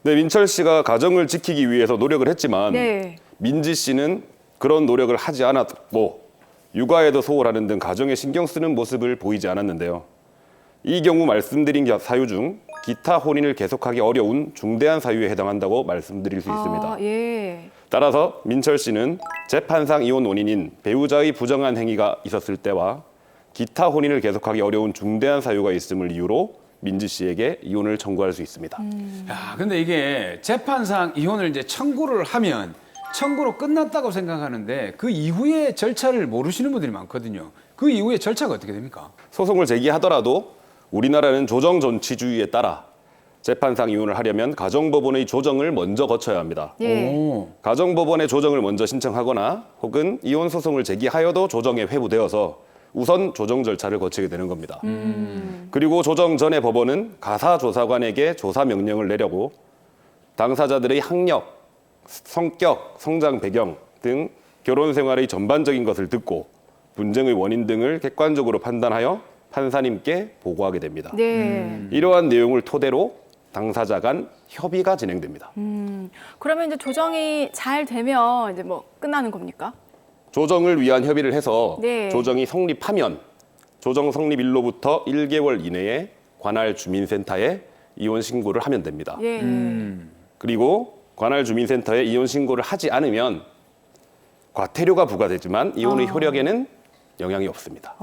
Speaker 18: 네, 민철 씨가 가정을 지키기 위해서 노력을 했지만
Speaker 1: 네.
Speaker 18: 민지 씨는 그런 노력을 하지 않았고 육아에도 소홀하는 등 가정에 신경 쓰는 모습을 보이지 않았는데요. 이 경우 말씀드린 사유 중 기타 혼인을 계속하기 어려운 중대한 사유에 해당한다고 말씀드릴 수 있습니다.
Speaker 1: 예.
Speaker 18: 따라서 민철 씨는 재판상 이혼 원인인 배우자의 부정한 행위가 있었을 때와 기타 혼인을 계속하기 어려운 중대한 사유가 있음을 이유로 민지 씨에게 이혼을 청구할 수 있습니다.
Speaker 2: 야, 근데 이게 재판상 이혼을 이제 청구를 하면 청구로 끝났다고 생각하는데 그 이후의 절차를 모르시는 분들이 많거든요. 그 이후의 절차가 어떻게 됩니까?
Speaker 18: 소송을 제기하더라도 우리나라는 조정존치주의에 따라 재판상 이혼을 하려면 가정법원의 조정을 먼저 거쳐야 합니다.
Speaker 1: 예.
Speaker 18: 가정법원의 조정을 먼저 신청하거나 혹은 이혼 소송을 제기하여도 조정에 회부되어서 우선 조정 절차를 거치게 되는 겁니다. 그리고 조정 전에 법원은 가사조사관에게 조사 명령을 내려고 당사자들의 학력, 성격, 성장 배경 등 결혼 생활의 전반적인 것을 듣고 분쟁의 원인 등을 객관적으로 판단하여 판사님께 보고하게 됩니다.
Speaker 1: 네.
Speaker 18: 이러한 내용을 토대로 당사자 간 협의가 진행됩니다.
Speaker 1: 그러면 이제 조정이 잘 되면 이제 뭐 끝나는 겁니까?
Speaker 18: 조정을 위한 협의를 해서
Speaker 1: 네.
Speaker 18: 조정이 성립하면 조정 성립일로부터 1개월 이내에 관할 주민센터에 이혼 신고를 하면 됩니다.
Speaker 1: 예.
Speaker 18: 그리고 관할 주민센터에 이혼 신고를 하지 않으면 과태료가 부과되지만 이혼의 효력에는 영향이 없습니다.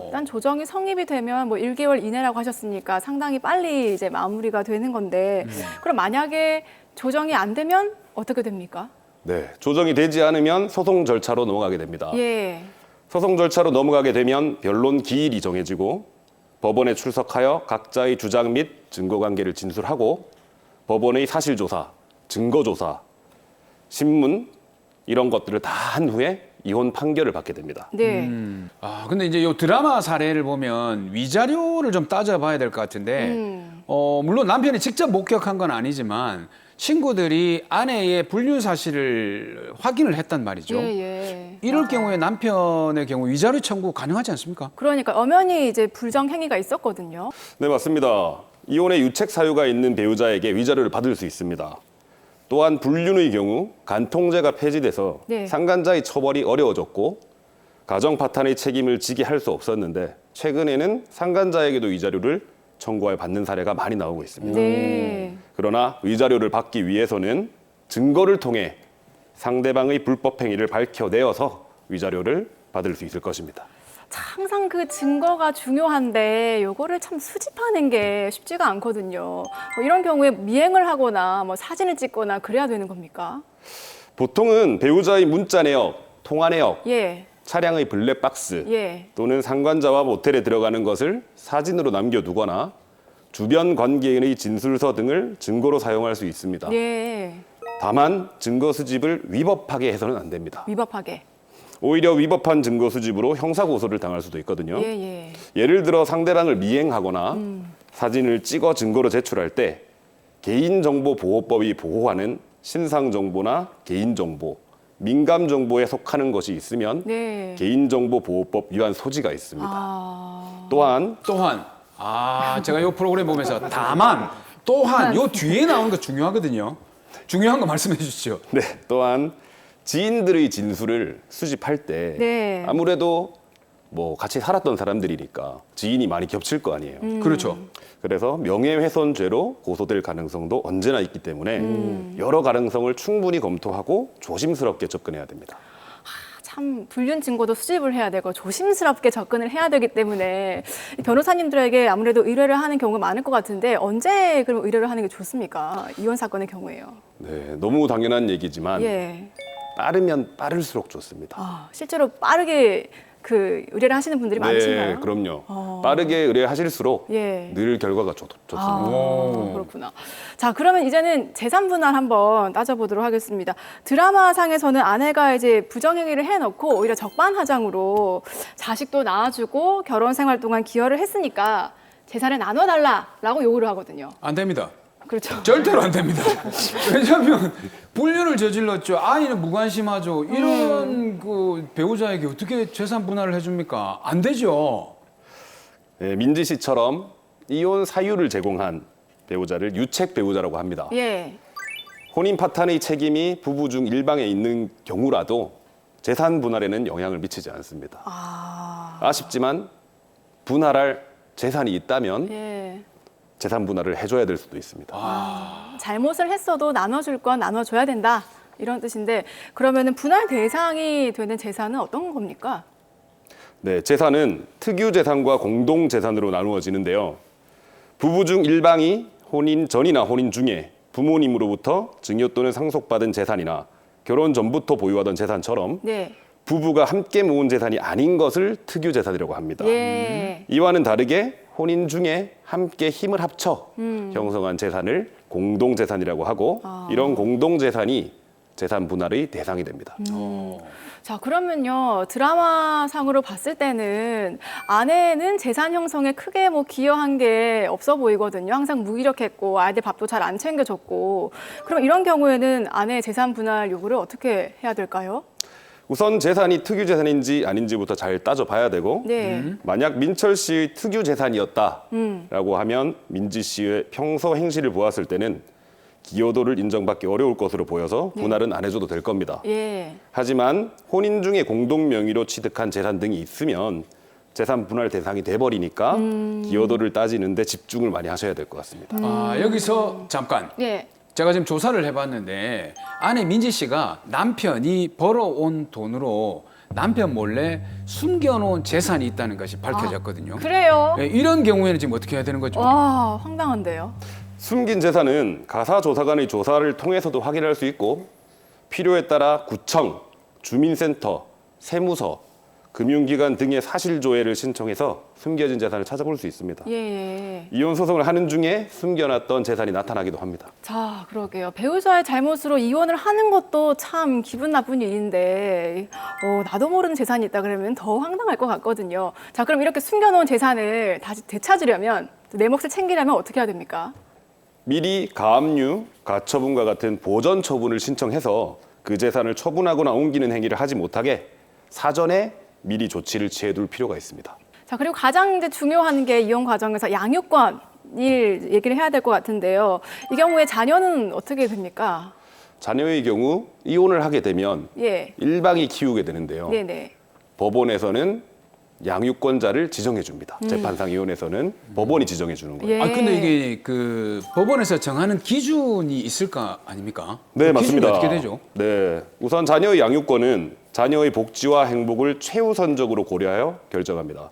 Speaker 1: 일단 조정이 성립이 되면 뭐 1개월 이내라고 하셨으니까 상당히 빨리 이제 마무리가 되는 건데 그럼 만약에 조정이 안 되면 어떻게 됩니까?
Speaker 18: 네, 조정이 되지 않으면 소송 절차로 넘어가게 됩니다.
Speaker 1: 예.
Speaker 18: 소송 절차로 넘어가게 되면 변론 기일이 정해지고 법원에 출석하여 각자의 주장 및 증거 관계를 진술하고 법원의 사실조사, 증거조사, 신문 이런 것들을 다 한 후에 이혼 판결을 받게 됩니다.
Speaker 1: 네.
Speaker 2: 근데 이제 요 드라마 사례를 보면 위자료를 좀 따져봐야 될 것 같은데, 물론 남편이 직접 목격한 건 아니지만 친구들이 아내의 불륜 사실을 확인을 했단 말이죠.
Speaker 1: 예.
Speaker 2: 이럴 경우에 남편의 경우 위자료 청구 가능하지 않습니까?
Speaker 1: 그러니까 엄연히 이제 불정 행위가 있었거든요.
Speaker 18: 네, 맞습니다. 이혼의 유책 사유가 있는 배우자에게 위자료를 받을 수 있습니다. 또한 불륜의 경우 간통죄가 폐지돼서
Speaker 1: 네.
Speaker 18: 상간자의 처벌이 어려워졌고 가정 파탄의 책임을 지게 할 수 없었는데 최근에는 상간자에게도 위자료를 청구하여 받는 사례가 많이 나오고 있습니다.
Speaker 1: 네.
Speaker 18: 그러나 위자료를 받기 위해서는 증거를 통해 상대방의 불법 행위를 밝혀내어서 위자료를 받을 수 있을 것입니다.
Speaker 1: 항상 그 증거가 중요한데 요거를 참 수집하는 게 쉽지가 않거든요. 뭐 이런 경우에 미행을 하거나 뭐 사진을 찍거나 그래야 되는 겁니까?
Speaker 18: 보통은 배우자의 문자 내역, 통화 내역,
Speaker 1: 예.
Speaker 18: 차량의 블랙박스
Speaker 1: 예.
Speaker 18: 또는 상관자와 모텔에 들어가는 것을 사진으로 남겨두거나 주변 관계인의 진술서 등을 증거로 사용할 수 있습니다.
Speaker 1: 예.
Speaker 18: 다만 증거 수집을 위법하게 해서는 안 됩니다.
Speaker 1: 위법하게.
Speaker 18: 오히려 위법한 증거 수집으로 형사고소를 당할 수도 있거든요.
Speaker 1: 예.
Speaker 18: 예를 들어 상대방을 미행하거나 사진을 찍어 증거로 제출할 때 개인정보보호법이 보호하는 신상정보나 개인정보, 민감정보에 속하는 것이 있으면
Speaker 1: 네.
Speaker 18: 개인정보보호법 위반 소지가 있습니다. 또한
Speaker 2: 제가 이 프로그램 보면서 또한 요 뒤에 나오는 거 중요하거든요. 중요한 거 말씀해 주시죠.
Speaker 18: 네, 또한 지인들의 진술을 수집할 때
Speaker 1: 네.
Speaker 18: 아무래도 뭐 같이 살았던 사람들이니까 지인이 많이 겹칠 거 아니에요.
Speaker 2: 그렇죠.
Speaker 18: 그래서 명예훼손죄로 고소될 가능성도 언제나 있기 때문에 여러 가능성을 충분히 검토하고 조심스럽게 접근해야 됩니다.
Speaker 1: 참 불륜 증거도 수집을 해야 되고 조심스럽게 접근을 해야 되기 때문에 변호사님들에게 아무래도 의뢰를 하는 경우가 많을 것 같은데 언제 그럼 의뢰를 하는 게 좋습니까? 이혼 사건의 경우에요.
Speaker 18: 네, 너무 당연한 얘기지만
Speaker 1: 예.
Speaker 18: 빠르면 빠를수록 좋습니다.
Speaker 1: 실제로 빠르게 그 의뢰를 하시는 분들이 많으신가요?
Speaker 18: 네, 그럼요. 빠르게 의뢰하실수록
Speaker 1: 예.
Speaker 18: 늘 결과가 좋습니다.
Speaker 1: 그렇구나. 자, 그러면 이제는 재산 분할 한번 따져보도록 하겠습니다. 드라마상에서는 아내가 이제 부정행위를 해놓고 오히려 적반하장으로 자식도 낳아주고 결혼 생활 동안 기여를 했으니까 재산을 나눠달라라고 요구를 하거든요.
Speaker 2: 안 됩니다.
Speaker 1: 그렇죠.
Speaker 2: 절대로 안 됩니다. 왜냐하면 불륜을 저질렀죠. 아이는 무관심하죠. 이런 그 배우자에게 어떻게 재산 분할을 해줍니까? 안 되죠.
Speaker 18: 네, 민지 씨처럼 이혼 사유를 제공한 배우자를 유책 배우자라고 합니다.
Speaker 1: 예.
Speaker 18: 혼인 파탄의 책임이 부부 중 일방에 있는 경우라도 재산 분할에는 영향을 미치지 않습니다. 아쉽지만 분할할 재산이 있다면
Speaker 1: 예.
Speaker 18: 재산 분할을 해줘야 될 수도 있습니다.
Speaker 1: 잘못을 했어도 나눠줄 건 나눠줘야 된다. 이런 뜻인데 그러면은 분할 대상이 되는 재산은 어떤 겁니까?
Speaker 18: 네, 재산은 특유 재산과 공동 재산으로 나누어지는데요. 부부 중 일방이 혼인 전이나 혼인 중에 부모님으로부터 증여 또는 상속받은 재산이나 결혼 전부터 보유하던 재산처럼
Speaker 1: 네.
Speaker 18: 부부가 함께 모은 재산이 아닌 것을 특유 재산이라고 합니다.
Speaker 1: 예.
Speaker 18: 이와는 다르게 혼인 중에 함께 힘을 합쳐 형성한 재산을 공동재산이라고 하고 이런 공동재산이 재산 분할의 대상이 됩니다.
Speaker 1: 자, 그러면요. 드라마상으로 봤을 때는 아내는 재산 형성에 크게 뭐 기여한 게 없어 보이거든요. 항상 무기력했고 아이들 밥도 잘 안 챙겨줬고. 그럼 이런 경우에는 아내의 재산 분할 요구를 어떻게 해야 될까요?
Speaker 18: 우선 재산이 특유 재산인지 아닌지부터 잘 따져봐야 되고
Speaker 1: 네.
Speaker 18: 만약 민철 씨의 특유 재산이었다라고 하면 민지 씨의 평소 행실을 보았을 때는 기여도를 인정받기 어려울 것으로 보여서 분할은 안 해줘도 될 겁니다.
Speaker 1: 예.
Speaker 18: 하지만 혼인 중에 공동 명의로 취득한 재산 등이 있으면 재산 분할 대상이 돼버리니까 기여도를 따지는데 집중을 많이 하셔야 될 것 같습니다.
Speaker 2: 여기서 잠깐.
Speaker 1: 예.
Speaker 2: 제가 지금 조사를 해봤는데 아내 민지 씨가 남편이 벌어온 돈으로 남편 몰래 숨겨놓은 재산이 있다는 것이 밝혀졌거든요.
Speaker 1: 그래요?
Speaker 2: 네, 이런 경우에는 지금 어떻게 해야 되는 거죠?
Speaker 1: 와, 황당한데요.
Speaker 18: 숨긴 재산은 가사조사관의 조사를 통해서도 확인할 수 있고 필요에 따라 구청, 주민센터, 세무서, 금융기관 등의 사실조회를 신청해서 숨겨진 재산을 찾아볼 수 있습니다.
Speaker 1: 예.
Speaker 18: 이혼 소송을 하는 중에 숨겨놨던 재산이 나타나기도 합니다.
Speaker 1: 자, 그러게요. 배우자의 잘못으로 이혼을 하는 것도 참 기분 나쁜 일인데 나도 모르는 재산이 있다 그러면 더 황당할 것 같거든요. 자, 그럼 이렇게 숨겨놓은 재산을 다시 되찾으려면 내 몫을 챙기려면 어떻게 해야 됩니까?
Speaker 18: 미리 가압류, 가처분과 같은 보전 처분을 신청해서 그 재산을 처분하거나 옮기는 행위를 하지 못하게 사전에 미리 조치를 취해둘 필요가 있습니다.
Speaker 1: 자, 그리고 가장 이제 중요한 게 이혼 과정에서 양육권 일 얘기를 해야 될 것 같은데요. 이 경우에 자녀는 어떻게 됩니까?
Speaker 18: 자녀의 경우 이혼을 하게 되면
Speaker 1: 예.
Speaker 18: 일방이 키우게 되는데요.
Speaker 1: 네네.
Speaker 18: 법원에서는 양육권자를 지정해 줍니다. 재판상 이혼에서는 법원이 지정해 주는 거예요.
Speaker 1: 예.
Speaker 2: 근데 이게 그 법원에서 정하는 기준이 있을 거 아닙니까?
Speaker 18: 네,
Speaker 2: 그 기준이
Speaker 18: 맞습니다.
Speaker 2: 어떻게 되죠?
Speaker 18: 네, 우선 자녀의 양육권은 자녀의 복지와 행복을 최우선적으로 고려하여 결정합니다.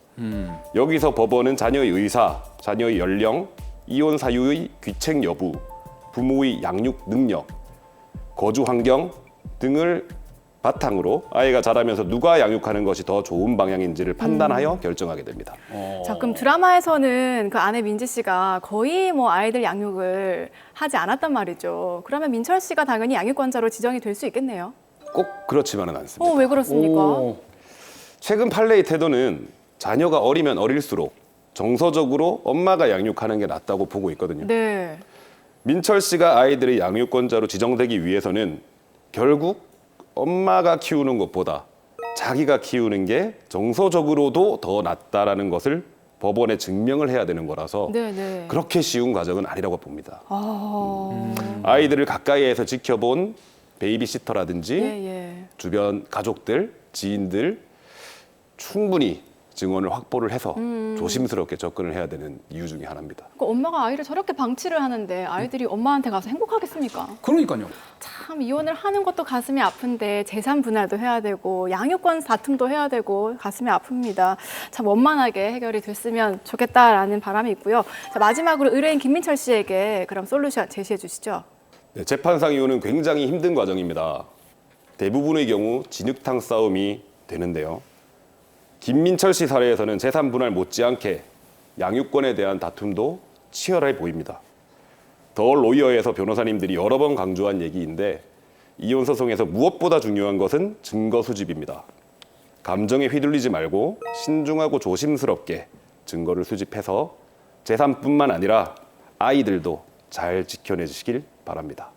Speaker 18: 여기서 법원은 자녀의 의사, 자녀의 연령, 이혼 사유의 귀책 여부, 부모의 양육 능력, 거주 환경 등을 바탕으로 아이가 자라면서 누가 양육하는 것이 더 좋은 방향인지를 판단하여 결정하게 됩니다.
Speaker 1: 자, 그럼 드라마에서는 그 아내 민지 씨가 거의 뭐 아이들 양육을 하지 않았단 말이죠. 그러면 민철 씨가 당연히 양육권자로 지정이 될 수 있겠네요.
Speaker 18: 꼭 그렇지만은 않습니다.
Speaker 1: 왜 그렇습니까?
Speaker 18: 최근 판례의 태도는 자녀가 어리면 어릴수록 정서적으로 엄마가 양육하는 게 낫다고 보고 있거든요.
Speaker 1: 네.
Speaker 18: 민철 씨가 아이들의 양육권자로 지정되기 위해서는 결국 엄마가 키우는 것보다 자기가 키우는 게 정서적으로도 더 낫다라는 것을 법원에 증명을 해야 되는 거라서
Speaker 1: 네네.
Speaker 18: 그렇게 쉬운 과정은 아니라고 봅니다. 아이들을 가까이에서 지켜본 베이비시터라든지 주변 가족들, 지인들 충분히 증언을 확보를 해서 조심스럽게 접근을 해야 되는 이유 중에 하나입니다.
Speaker 1: 그러니까 엄마가 아이를 저렇게 방치를 하는데 아이들이 엄마한테 가서 행복하겠습니까?
Speaker 2: 그러니까요.
Speaker 1: 참 이혼을 하는 것도 가슴이 아픈데 재산 분할도 해야 되고 양육권 다툼도 해야 되고 가슴이 아픕니다. 참 원만하게 해결이 됐으면 좋겠다라는 바람이 있고요. 자, 마지막으로 의뢰인 김민철 씨에게 그럼 솔루션 제시해 주시죠.
Speaker 18: 네, 재판상 이혼은 굉장히 힘든 과정입니다. 대부분의 경우 진흙탕 싸움이 되는데요. 김민철 씨 사례에서는 재산 분할 못지않게 양육권에 대한 다툼도 치열해 보입니다. 더 로이어에서 변호사님들이 여러 번 강조한 얘기인데 이혼 소송에서 무엇보다 중요한 것은 증거 수집입니다. 감정에 휘둘리지 말고 신중하고 조심스럽게 증거를 수집해서 재산뿐만 아니라 아이들도 잘 지켜내주시길 바랍니다.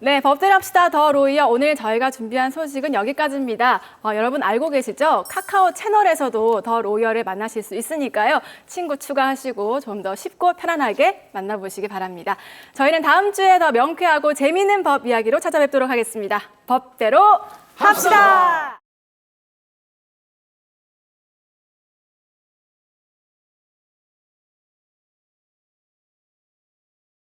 Speaker 1: 네, 법대로 합시다 더 로이어. 오늘 저희가 준비한 소식은 여기까지입니다. 여러분 알고 계시죠? 카카오 채널에서도 더 로이어를 만나실 수 있으니까요. 친구 추가하시고 좀 더 쉽고 편안하게 만나보시기 바랍니다. 저희는 다음 주에 더 명쾌하고 재미있는 법 이야기로 찾아뵙도록 하겠습니다. 법대로 합시다.